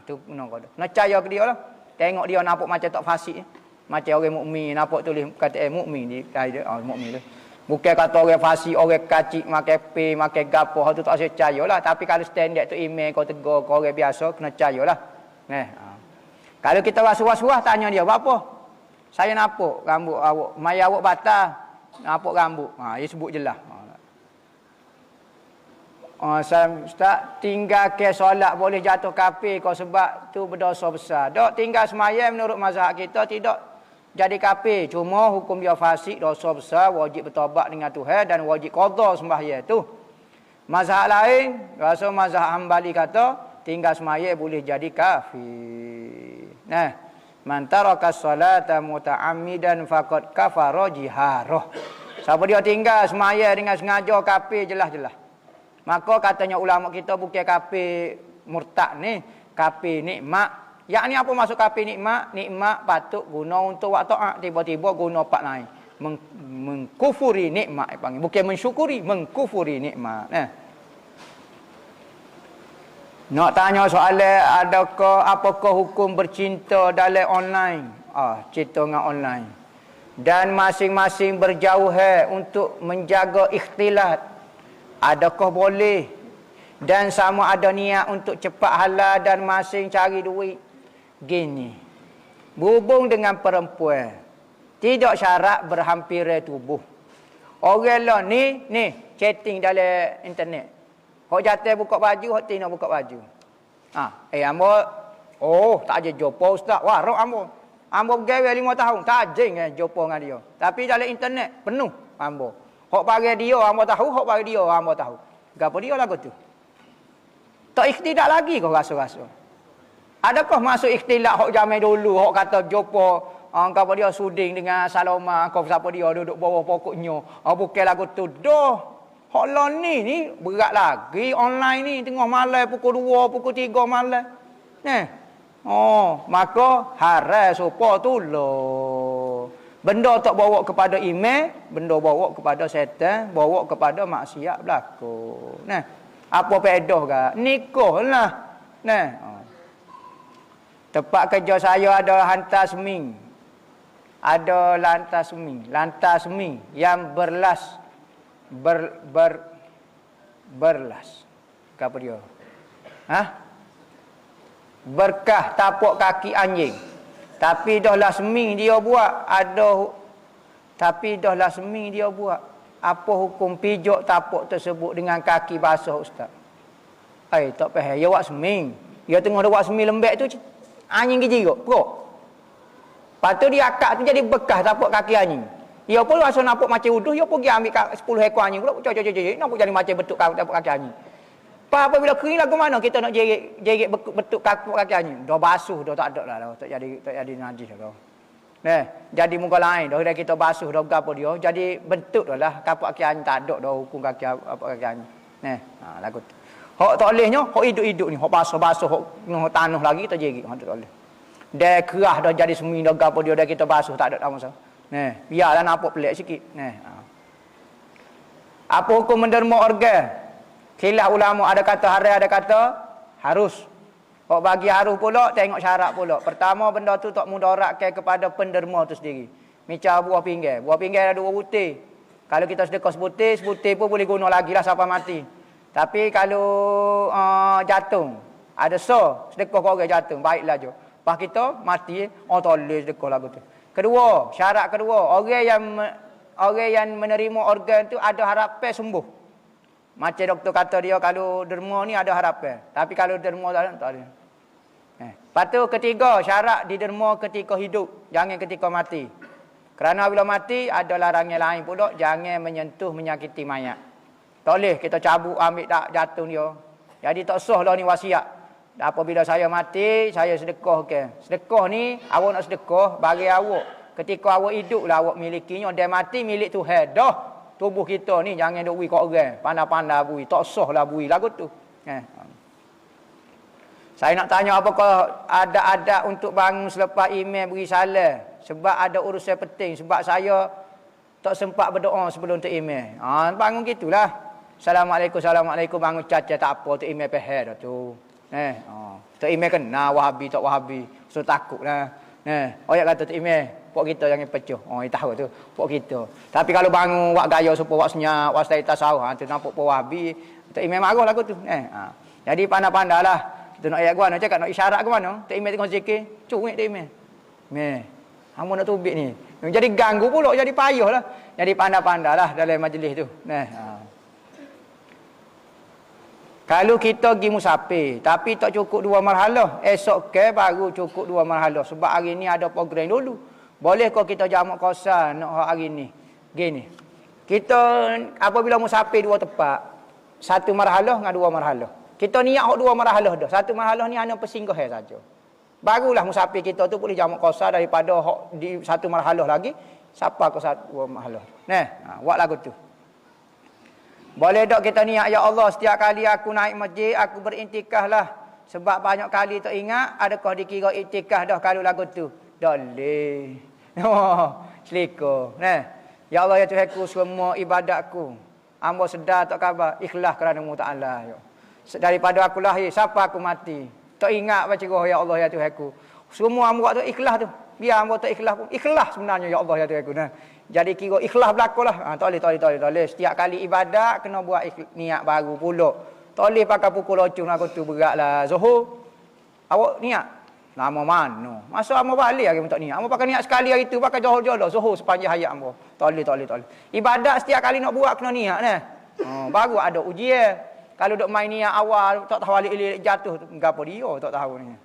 Tu kena qada. Nak percaya ke dia lah. Tengok dia nampak macam tak fasik. Macam orang mukmin nampak tulis kata mukmin dia. Mukmin tu. Bukan kata orang fasik, orang kacik, makan pe, makan gapo, hak tu tak usah percayalah. Tapi kalau standard tu imam kau tegur kau orang biasa kena percayalah. Kalau kita was-was tanya dia, "Apa? Saya nampak rambut awak, mai awak batal. Nampak rambut." Dia sebut jelas. Ustaz, tinggal ke solat boleh jatuh kafir kau sebab tu berdosa besar. Dok tinggal semayang menurut mazhab kita tidak jadi kafir. Cuma hukum dia fasik, dosa besar, wajib bertaubat dengan Tuhan dan wajib qada sembahyang tu. Mazhab lain, rasa mazhab Hambali kata tinggal semayang boleh jadi kafir. Man taraka salata muta'ammidan faqad kafara jiharah. Siapa dia tinggal semayang dengan sengaja kafir jelas-jelas. Maka katanya ulama kita bukan kafir murtad ni, kafir nikmat. Yakni apa maksud kafir nikmat? Nikmat patut guna untuk buat taat, tiba-tiba guna pak lain. Mengkufuri nikmat panggil. Bukan mensyukuri, mengkufuri nikmat. Nak tanya soalan apakah hukum bercinta dalam online? Cinta dengan online. Dan masing-masing berjauh untuk menjaga ikhtilat. Adakah boleh? Dan sama ada niat untuk cepat halal dan masing cari duit. Gini. Berhubung dengan perempuan. Tidak syarat berhampiran tubuh. Orang lah ni chatting dalam internet. Hok jatuh buka baju, hok tina buka baju. Ambo tak je jumpa ustaz. Warok ambo. Ambo bergawe 5 tahun, tak jeng jumpa dengan dia. Tapi dalam internet penuh ambo. Hok bagi dia ambo tahu, hok bagi dia ambo tahu. Gapo dia lagu tu? Tak ikhtidak lagi kau rasa-rasa. Adakah masuk ikhtidak hok zaman dulu, hok kata jumpa gapo dia suding dengan Saloma, kau siapa dia duduk bawah pokoknya. Bukan lagu tu. Doh. Hok lon ni berat lagi online ni tengah malam pukul 2, pukul 3 malam. Maka haram sopa tu lo. Benda tak bawa kepada iman, benda bawa kepada setan, bawa kepada maksiat berlaku. Apa pedah ke? Nikah lah. Tempat kerja saya ada hantar seming. Ada lantas seming yang berlas berlas. Apa dia? Berkah tapak kaki anjing. Tapi dah lah seming dia buat. Tapi dah lah seming dia buat. Apa hukum pijak tapak tersebut dengan kaki basah ustaz? Tak faham. Dia buat seming. Dia tengah dia buat seming lembek tu anjing gigi kok. Perut. Lepas tu dia akak tu jadi bekas tapak kaki anjing. Dia pun rasa nampak macam uduh, dia pergi ambil 10 ekor anjing pula, nampak jadi macam bentuk tapak kaki anjing. Apabila kering lagu mana kita nak jerit bentuk tapak kaki anjing? Dah basuh, dah tak ada lah, tak jadi najis dah. Jadi muka lain dah kita basuh dah gapo dia, jadi bentuk dah lah tapak kaki anjing tak ada dah hukum tapak kaki anjing. Lagu tu. Hak tak bolehnya, hak hidup-hidup ni, hak basuh-basuh, hak tanah lagi kita jerit, hak tak boleh. Dah kerah dah jadi seming dah gapo dia dah kita basuh tak ada apa masalah. Biarlah nampak pelik sikit. Apa hukum menderma organ? Khilaf ulama, ada kata haram, ada kata harus. Kok bagi harus pula, tengok syarat pula. Pertama, benda tu tak mudaratkan kepada penderma tu sendiri. Macam buah pinggir. Buah pinggir ada 2 butir. Kalau kita sedekah sebutir pun boleh guna lagi lah sampai mati. Tapi kalau jantung, ada sedekah kau orang jantung, baiklah je. Lepas kita mati, toleh sedekah lagu tu. Kedua, syarat kedua, orang yang menerima organ tu ada harapan sembuh. Macam doktor kata dia kalau derma ni ada harapan. Tapi kalau derma tak ada. Lepas tu ketiga, syarat diderma ketika hidup, jangan ketika mati. Kerana bila mati ada larangan lain pula, jangan menyentuh menyakiti mayat. Tak boleh kita cabut ambil tak jantung dia. Jadi tak sah lah ni wasiat. Apabila saya mati, saya sedekah ke. Sedekah ni awak nak sedekah bagi awak. Ketika awak hidup lah awak milikinya, dia mati milik Tuhan. Dah tubuh kita ni jangan duk bui kat orang. Pandai-pandai bui, tak sah lah bui lagu tu. Saya nak tanya apakah ada adat untuk bangun selepas imam beri salam? Sebab ada urusan penting. Sebab saya tak sempat berdoa sebelum tu imam. Bangun gitulah. Assalamualaikum bangun caca tak apa tu imam pahal dah tu. Tu imam kena Wahabi tak Wahabi. So takutlah. Ayat kata tu imam, pok kita jangan pecah. Tahu tu, pok kita. Tapi kalau bangun wak gaya supaya wak senyap, wak stay tasawuf, tu nampak pok Wahabi. Tu imam marah lagu tu. Jadi pandai-pandailah. Kita nak ayat gua nak cakap nak isyarat ke mana? Tak imam tengok zikir, cuik tak imam. Hangmu nak tubik ni. Jadi ganggu pula, jadi payahlah. Jadi pandai-pandailah dalam majlis tu. Kalau kita pergi musafir, tapi tak cukup 2 marhalah, esok ke baru cukup 2 marhalah. Sebab hari ni ada program dulu. Bolehkah kita jamak kosan nak hari ni? Gini. Kita apabila musafir 2 tempat, 1 marhalah dengan 2 marhalah. Kita niat 2 marhalah dah. 1 marhalah ni hanya persinggahan saja. Barulah musafir kita tu boleh jamak kosa daripada di 1 marhalah lagi siapa ke 1 marhalah. Buat lagu tu. Boleh tak kita niat ya Allah setiap kali aku naik masjid aku berintikah lah. Sebab banyak kali tak ingat adakah dikira iktikaf dah kalau lagu tu. Boleh. Selika. Ya Allah ya Tuhanku semua ibadatku. Hamba sedar tak khabar ikhlas kerana-Mu Ta'ala. Daripada aku lahir siapa aku mati. Tak ingat baca roh ya Allah ya Tuhanku. Semua hamba buat tu ikhlas tu. Biar hamba tak ikhlas pun. Ikhlas sebenarnya ya Allah ya Tuhanku. Jadi kira ikhlas berlakulah. Tak boleh. Setiap kali ibadat kena buat niat baru pula. Tak boleh pakai pukul locung aku tu beratlah. Zuhur. Awak niat. Lama mana? Masa hamba balik lagi tak niat. Hamba pakai niat sekali hari tu pakai johor-johor zuhur sepanjang hayat hamba. Tak boleh. Ibadat setiap kali nak buat kena niat baru ada ujian. Kalau duk main niat awal tak tahu alik-alik jatuh gapo dia tak tahu ni.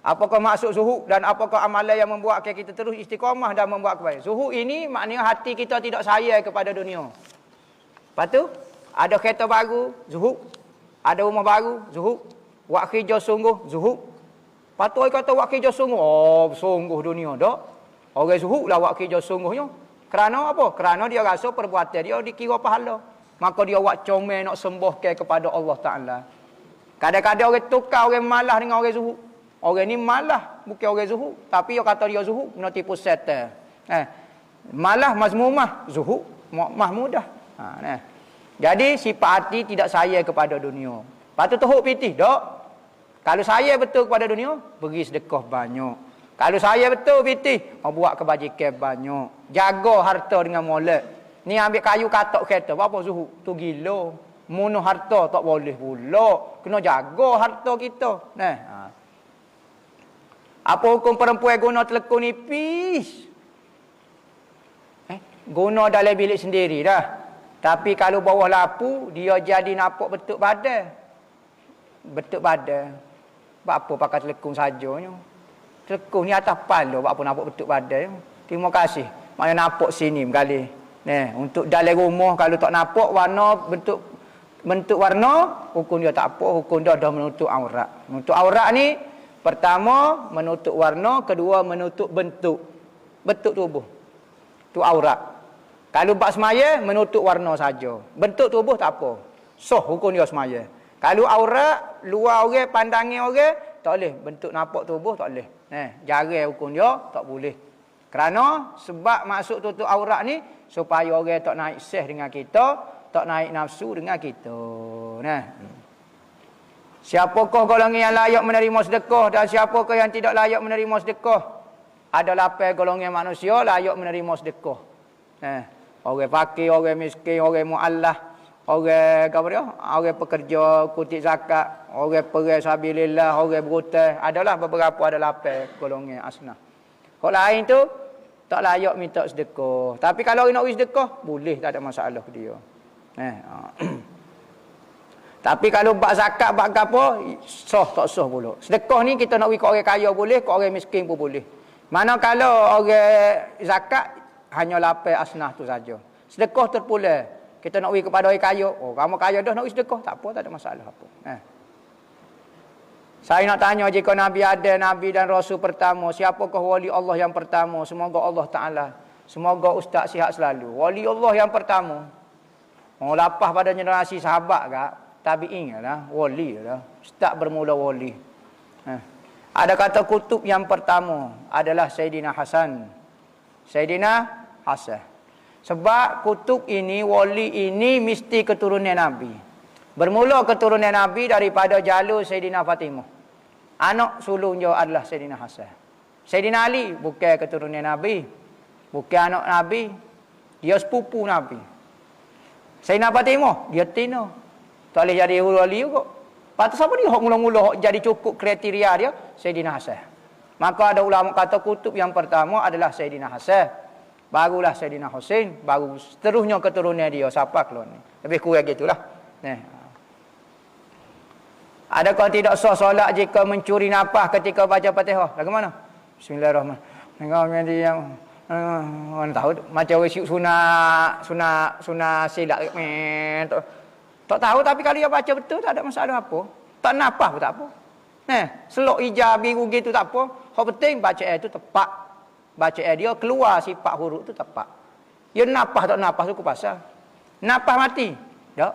Apakah maksud zuhud dan apakah amalan yang membuat kita terus istiqamah dan membuat kebaikan? Zuhud ini maknanya hati kita tidak sayang kepada dunia. Lepas tu ada kereta baru, zuhud. Ada rumah baru, zuhud. Buat kerja sungguh, zuhud. Lepas tu kata buat kerja sungguh, sungguh dunia dak. Orang zuhudlah buat kerja sungguhnya. Kerana apa? Kerana dia rasa perbuatan dia dikira pahala. Maka dia buat comel nak sembuhkan kepada Allah Ta'ala. Kadang-kadang orang tukar orang malah dengan orang zuhud. Orang ni malah bukan orang zuhud. Tapi dia kata dia zuhud, nak tipu setan. Malah mazmumah, zuhud, mahmudah. Jadi sifat hati tidak sayang kepada dunia. Patut teruk pitih, tak? Kalau saya betul kepada dunia, beri sedekah banyak. Kalau saya betul pitih, buat kebajikan banyak. Jaga harta dengan molek. Ni ambil kayu katok kereta. Apa zuhud? Tu gila. Munuh harta tak boleh pula. Kena jaga harta kita. Apa hukum perempuan guna telekung nipis? Guna dalam bilik sendiri dah. Tapi kalau bawah lapu, dia jadi nampak betul badan. Betul badan. Buat apa pakai telekung sajanya? Telekung ni atas kepala. Buat apa nampak betul badan? Terima kasih. Maknanya nampak sini sekali. Untuk dalam rumah kalau tak nampak warna bentuk warna, hukum dia tak apa, hukum dia dah menutup aurat. Menutup aurat ni pertama menutup warna, kedua menutup bentuk tubuh. Tu aurat. Kalau bab semaya menutup warna saja. Bentuk tubuh tak apa. Hukum dia semaya. Kalau aurat luar orang pandangan orang tak boleh, bentuk nampak tubuh tak boleh. Jarang hukum dia tak boleh. Kerana sebab maksud tutup aurat ni supaya orang tak naik seh dengan kita, tak naik nafsu dengan kita. Nah. Siapakah golongan yang layak menerima sedekah dan siapakah yang tidak layak menerima sedekah? Ada 8 golongan manusia layak menerima sedekah. Orang fakir, orang miskin, orang mu'allah, orang apa dia? Orang pekerja kutip zakat, orang perai sabilillah, orang berhutang. Adalah beberapa, ada 8 golongan asnaf. Kalau lain tu tak layak minta sedekah. Tapi kalau nak beri sedekah, boleh, tak ada masalah ke dia. Tapi kalau bak zakat, bak apa, sah tak sah pula. Sedekah ni kita nak beri ke orang kaya boleh, ke orang miskin pun boleh. Mana kalau orang zakat, hanya 8 asnaf tu saja. Sedekah terpulang. Kita nak beri kepada orang kaya. Oh, kamu kaya dah nak beri sedekah. Tak apa, tak ada masalah apa. Saya nak tanya, jika Nabi ada, Nabi dan Rasul pertama, siapakah wali Allah yang pertama? Semoga Allah Ta'ala, semoga Ustaz sihat selalu. Wali Allah yang pertama. Lapah pada generasi sahabat kak. Tabi'in lah, wali lah. Start bermula wali. Ada kata kutub yang pertama adalah Sayyidina Hasan. Sayyidina Hasan. Sebab kutub ini, wali ini mesti keturunan Nabi. Bermula keturunan Nabi daripada jalur Sayyidina Fatimah. Anak sulungnya adalah Sayyidina Hasan. Sayyidina Ali bukan keturunan Nabi. Bukan anak Nabi. Dia sepupu Nabi. Sayyidina Fatimah, dia tina. Tak boleh jadi wali juga. Patut siapa dia mula-mula jadi cukup kriteria dia? Sayyidina Hasan. Maka ada ulama kata kutub yang pertama adalah Sayyidina Hasan. Barulah Sayyidina Husain, baru seterusnya keturunan dia siapa keluar ni. Lebih kurang gitulah. Adakah tidak sah solat jika mencuri nafas ketika baca Fatihah? Lagu mana? Bismillahirrahmanirrahim. Engkau yang mana tahu macam orang sunat silat. Tak tahu, tapi kalau dia baca betul tak ada masalah apa. Tak nafas pun tak apa. Selok hijab biru gitu tak apa. Hak penting bacaan itu tepat. Bacaan dia keluar sifat huruf tu tepat. Dia nafas tak nafas tu pasal. Nafas mati. Tak.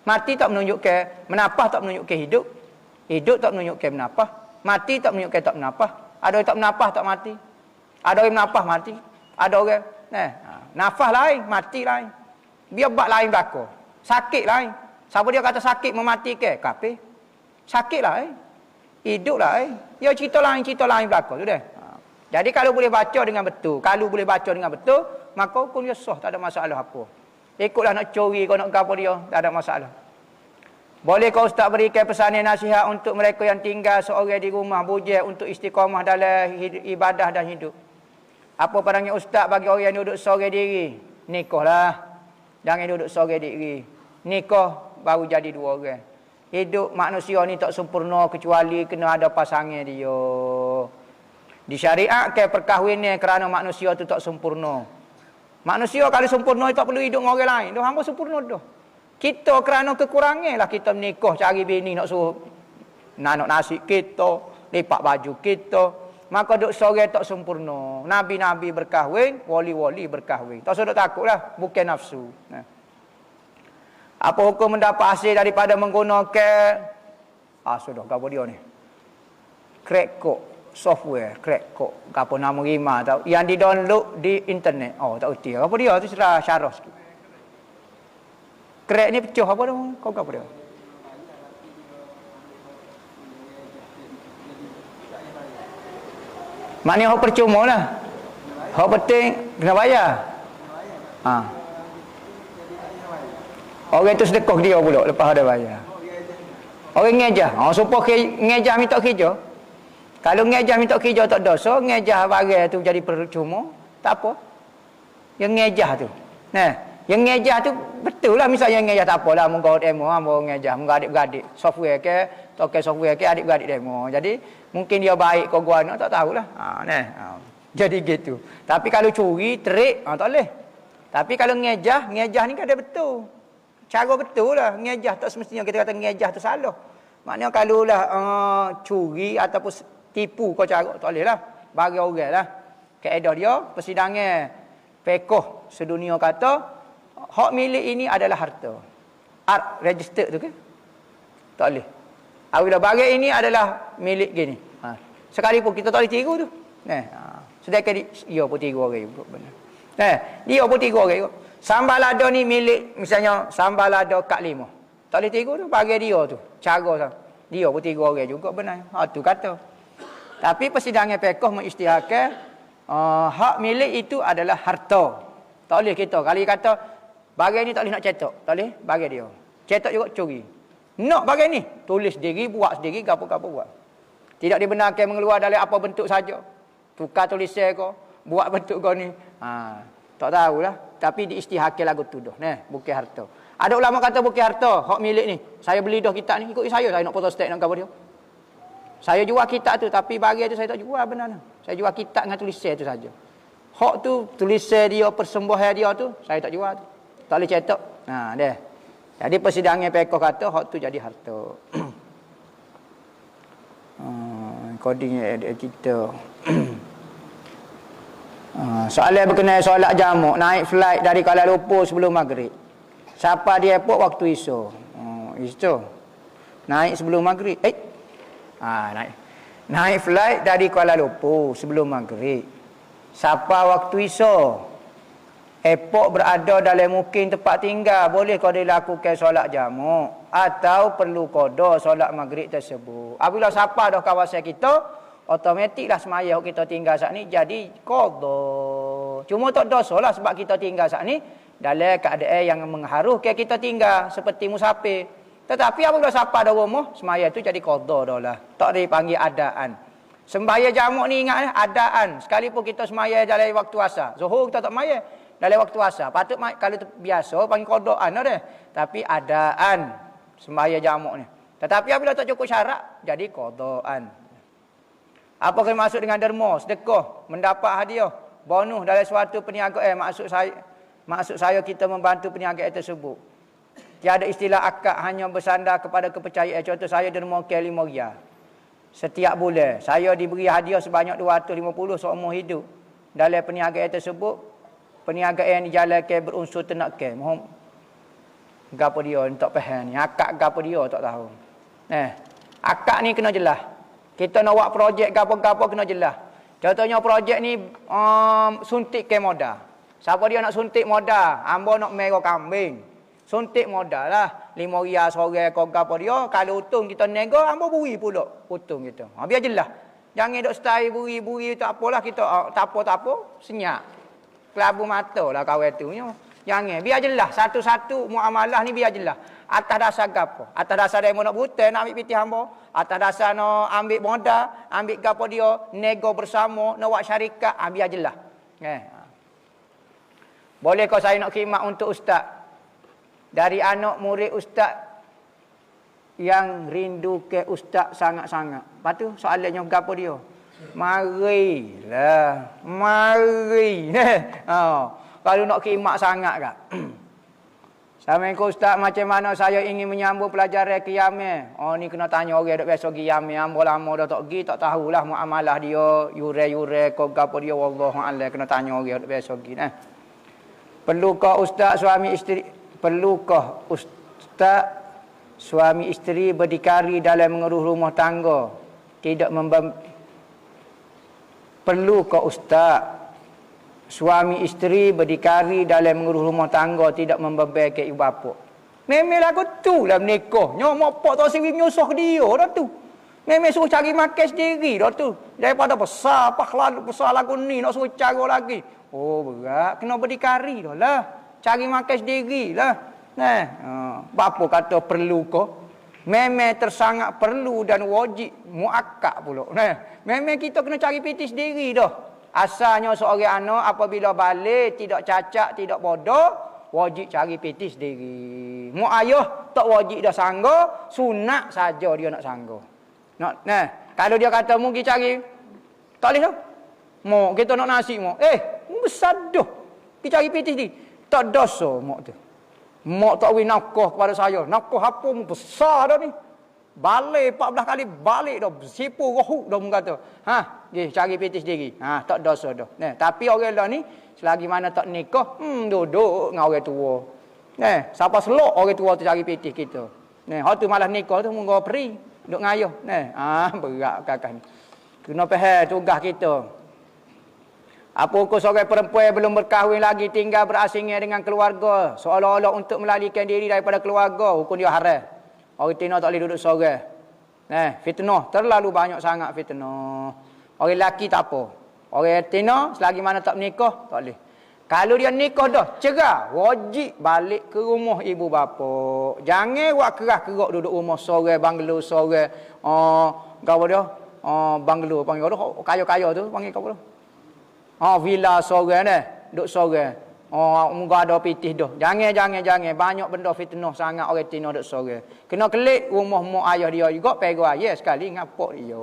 Mati tak menunjukkan menafas, tak menunjukkan hidup. Hidup tak menunjukkan menafas. Mati tak menunjukkan tak menafas. Ada orang tak menafas tak mati. Ada orang menafas mati. Ada orang nafas lain, mati lain. Biar bab lain berlaku. Sakit lain. Siapa dia kata sakit mematikan? Kafir. Sakit lain. Hidup lain. Ya cerita lain berlaku tu dah. Jadi kalau boleh baca dengan betul, maka hukum dia sah, tak ada masalah apa. Ikutlah nak curi kau nak gapo dia, tak ada masalah. Boleh kau ustaz berikan pesanan nasihat untuk mereka yang tinggal seorang di rumah bujang untuk istiqamah dalam ibadah dan hidup. Apa pandangan ustaz bagi orang yang duduk seorang diri? Nikahlah. Jangan duduk seorang diri. Nikah baru jadi 2 orang. Hidup manusia ni tak sempurna kecuali kena ada pasangan dia. Disyariatkan perkahwinan kerana manusia tu tak sempurna. Manusia kalau sempurna tak perlu hidup dengan orang lain. Dah hangpa sempurna dah. Kita kerana kekurangan lah kita menikah cari bini nak suruh nanok nasi kita, lipat baju kita. Maka duk seorang tak sempurna. Nabi-nabi berkahwin, wali-wali berkahwin. Tak usah takutlah, bukan nafsu. Apa hukum mendapat hasil daripada menggunakan sudah gapo dia ni? Crack code software, crack code, gapo nama rima tahu yang di-download di internet. Tak erti. Apa dia tu sudah syarah sikit. Crack ni pecah apa dia? Kau gapo dia? Maknanya hak percuma lah. Hak penting kena bayar. Orang tu sedekah dia pula lepas ada bayar. Orang ngejah. Supaya ngejah minta kerja. Kalau ngejah minta kerja tak dosa, ngejah barang tu jadi percuma, tak apa. Yang ngejah tu. Yang ngejah tu betul lah, misalnya ngejah tak apalah, menggaut demo, mau ngejah, mengadik-beradik. Software ke, token software ke adik-beradik demo. Jadi mungkin dia baik kau gua tak tahulah. Jadi gitu. Tapi kalau curi, terik, tak boleh. Tapi kalau ngejah ni kan ada betul. Cara betul lah. Ngejah tak semestinya kita kata ngejah tu salah. Maknanya kalau lah curi ataupun tipu kau cara, tak boleh lah. Bagi orang lah. Kaedah dia, persidangan fiqh sedunia kata, hak milik ini adalah harta. Art register tu ke? Tak boleh. Apabila barang ini adalah milik gini. Sekalipun kita tak boleh tiru tu. Sedangkan dia pun tiru orang juga. Dia pun tiru orang juga. Sambal lada ni milik, misalnya sambal lada Kak Lima. Tak boleh tiru tu, bagi dia tu. Cara dia pun 3 orang juga benar. Tu kata. Tapi persidangan fiqh mengisytiharkan hak milik itu adalah harta. Tak boleh kita. Kalau kata bagi ni tak boleh nak cetak. Tak boleh bagi dia. Cetak juga curi. Nak bagi ni, tulis sendiri, buat sendiri, gapo-gapo buat. Tidak dibenarkan mengeluar dari apa bentuk saja. Tukar tulisan ke, buat bentuk kau ni. Tak tahulah. Tapi diisytiharkan lagu tu dah. Bukan harta. Ada ulama kata bukan harta, hak milik ni. Saya beli dah kitab ni, ikut saya nak photostat nak gapo dia. Saya jual kitab tu, tapi bagi tu saya tak jual benar. Saya jual kitab dengan tulisan tu saja. Hak tu, tulisan dia, persembahan dia tu, saya tak jual tu. Tak boleh cetak. Dah. Jadi persidangan fiqh kata hak tu jadi harta. Coding kita. Soalan berkenaan solat jamak, naik flight dari Kuala Lumpur sebelum maghrib. Siapa di airport waktu isu? Isu. Naik sebelum maghrib. Naik flight dari Kuala Lumpur sebelum maghrib. Siapa waktu isu? Airport berada dalam mungkin tempat tinggal, boleh kau dilakukan solat jamak atau perlu qada solat maghrib tersebut. Apabila siapa dah kawasan kita, automatiklah semaya kita tinggal saat ni jadi qada. Cuma tak dosa lah sebab kita tinggal saat ni dalam keadaan yang mengharukan kita tinggal seperti musafir. Tetapi apabila siapa dah rumah, semaya tu jadi qada dah lah. Tak dipanggil adaan. Sembahyang jamak ni ingat adaan. Sekalipun kita semaya dalam waktu asar. Zuhur kita tak semaya dalam waktu asar. Patut kalau biasa panggil qadaan dah. Tapi adaan sembahyang jamak ni. Tetapi apabila tak cukup syarat, jadi qadaan. Apa yang maksud dengan derma, sedekah, mendapat hadiah, bonus dalam suatu perniagaan, maksud saya kita membantu perniagaan tersebut. Tiada istilah akad, hanya bersandar kepada kepercayaan. Contoh saya derma RM5. Setiap bulan saya diberi hadiah sebanyak 250 seumur hidup. Dalam perniagaan tersebut, perniagaan yang dijalankan berunsur tenaga. Mohon gapo dia tak faham ni. Akad gapo dia tak tahu. Akad ni kena jelas. Kita nak buat projek gapo-gapo kena jelas. Contohnya projek ni suntik ke modal. Siapa dia nak suntik modal? Ambo nak merah kambing. Suntik modal lah. RM5 seorang kau gapo dia. Kalau untung kita nego, ambo buri pula untung kita. Biar jelas. Jangan duk stay buri-buri tak apalah kita tak apa senyap. Kelabu mata lah kawan tu. Jangan. Biar jelas. Satu-satu muamalah ni biar jelas. Atas dasar gapo? Atas dasar dia nak buta nak ambil piti hamba. Atas dasar nak ambil modal, ambil gapo dia, nego bersama, nak buat syarikat, biar jelas. Boleh kau saya nak khidmat untuk ustaz? Dari anak murid ustaz yang rindu ke ustaz sangat-sangat. Lepas tu soalannya gapo dia? Marilah. Mari. Kalau nak khidmat sangat kak. Assalamualaikum Ustaz, macam mana saya ingin menyambut pelajaran qiyamah? Ni kena tanya orang dok biasa qiyamah, ambo lama dah tak pergi, tak tahulah muamalah dia, yure-yure kau gapo dia, wallahu a'lam, kena tanya orang dok biasa pergi Perlukah Ustaz suami isteri berdikari dalam mengurus rumah tangga? Perlukah Ustaz suami isteri berdikari dalam mengurus rumah tangga tidak membebankan ibu bapa? Memang lagu tu lah menikah. Nyomok pak tak sendiri menyusah dia dah tu. Memang suruh cari makan sendiri dah tu. Daripada besar pahlawan besar lagu ni nak suruh cara lagi. Berat. Kena berdikari dah lah. Cari makan sendiri lah. Bapa kata perlu kau? Memang tersangat perlu dan wajib muakkad pula. Memang kita kena cari piti sendiri dah. Asalnya seorang anak apabila balik tidak cacat, tidak bodoh, wajib cari piti sendiri. Mu ayah tak wajib dah sangga, sunat saja dia nak sangga. Kalau dia kata mu pergi cari, tak boleh dah. Mu kita nak nasi mu. Besar dah. Pergi cari piti sendiri. Tak dosa mu tu. Mu tak wi nafkah kepada saya. Nafkah apa mu besar dah ni. Balik 14 kali balik dah. Sipu rohuk dah mu kata. Cari piti sendiri. Tak dosa dah. Tapi orang lah ni, selagi mana tak nikah, duduk dengan orang tua. Siapa selok orang tua tu cari piti kita. Hak tu malah nikah tu munggu peri. Duduk ngayuh. Berat kakak ni. Kena faham tugas kita. Apa hukum seorang perempuan belum berkahwin lagi tinggal berasingan dengan keluarga seolah-olah untuk melarikan diri daripada keluarga, hukum dia haram. Orang tina tak boleh duduk seorang. Fitnah, terlalu banyak sangat fitnah. Orang lelaki tak apa. Orang tina selagi mana tak menikah, tak boleh. Kalau dia nikah dah, cerah, wajib balik ke rumah ibu bapa. Jangan buat keras-kerak duduk rumah seorang, banglo seorang. Apa dia? Banglo, panggil apa? Kaya-kaya tu, panggil apa tu? Villa seorang ni, duduk seorang. Muka ada pitih dah. Jangan. Banyak benda fitnah sangat orang tina duduk seorang. Kena kelik rumah mak ayah dia juga, pegang ayah sekali, ngapok dia.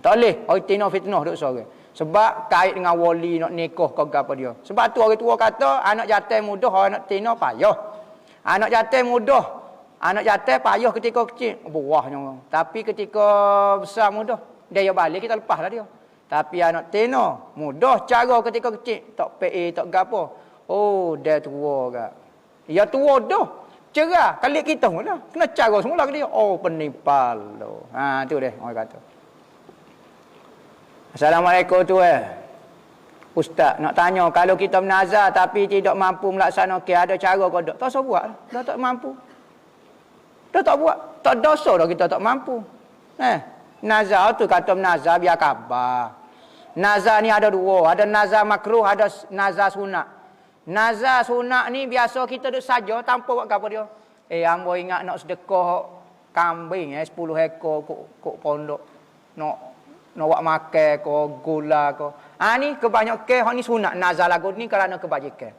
Tak boleh, orang tina fitnah duduk seorang. Sebab kait dengan wali nak nikah ke apa dia. Sebab tu orang tua kata anak jantan mudah, anak tina payah. Anak jantan mudah, anak jantan payah ketika kecil, buahnya. Tapi ketika besar mudah, dia balik kita lepaslah dia. Tapi anak tina mudah cara ketika kecil, tak PA tak gapo. Dia tua gak. Ya tua dah. Cerah kali kita mula. Kena cara semula ke dia. Penipal tu. Tu dia orang kata. Assalamualaikum tuan. Ustaz nak tanya, kalau kita menazar tapi tidak mampu melaksanakan, ada cara ke tak? Tak usah buat. Dah tak mampu. Dah tak buat. Tak dosa dah kita tak mampu. Nazar tu kata menazar biar khabar. Nazar ni ada dua. Ada nazar makruh, ada nazar sunat. Nazar sunat ni biasa kita duduk saja tanpa buat apa dia. Hamba ingat nak sedekah kambing 10 ekor kok pondok. Nak buat makan ke, gula ke. Ni kebanyakan hak ni sunat nazar lagu ni kerana kebajikan.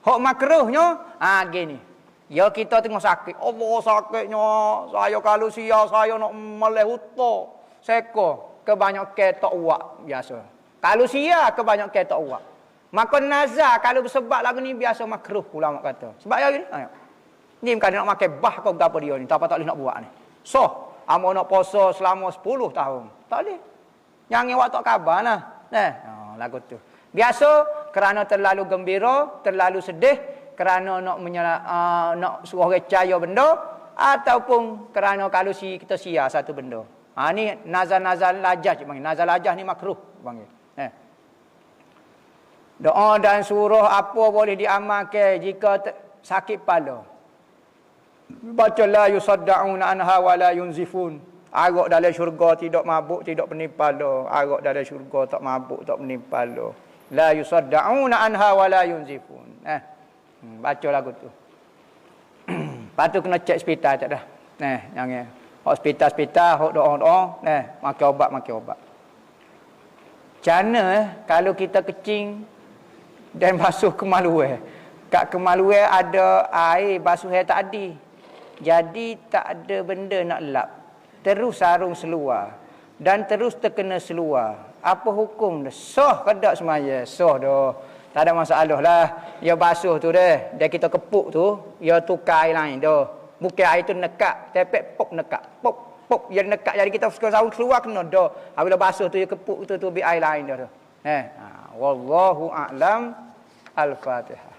Hak makruhnya, gini. Ya kita tengah sakit. Allah sakitnya. Saya kalau saya nak meleh huta. Seko. Kebanyakan tak buat biasa. Kalau kebanyakan tak buat. Maka nazar kalau bersebab lagu ni biasa makruh ulama kata. Sebab ya gini. Ni bukan nak makan bah ke apa dia ni. Tak boleh nak buat ni. Amo nak puasa selama 10 tahun. Tak boleh. Jangan buat tak khabar lah. Lagu tu. Biasa kerana terlalu gembira, terlalu sedih, kerana nak suruh recaya benda, ataupun kerana kalau kita sia satu benda. Ni nazar-nazar lajah panggil. Nazar lajah ni makruh panggil. Doa dan surah apa boleh diamalkan jika sakit kepala? Baca la yusaddauna anha wa la yunzifun. Arak dalam syurga tidak mabuk, tidak penimpala. Arak dalam syurga tak mabuk, tak penimpala. La yusaddauna anha wa la yunzifun. Baca lagu tu. Lepas tu kena cek hospital tak dah. Jangan. Hospital, hok doa-doa, makan obat. Cana kalau kita kecing dan basuh kemaluan. Kat kemaluan ada air basuh air tak ada. Jadi tak ada benda nak lap. Terus sarung seluar dan terus terkena seluar. Apa hukum dah? Sah ke tak semaya? Sah dah. Tak ada masalah lah. Ya basuh tu dah. Dia kita kepuk tu, ya tukar air lain dah. Bukan air tu nekak, tepek pop nekak. Pop ya nekak jadi kita sarung keluar kena dah. Apabila basuh tu ya kepuk tu biar air lain dah. Wallahu a'lam. Al-Fatihah.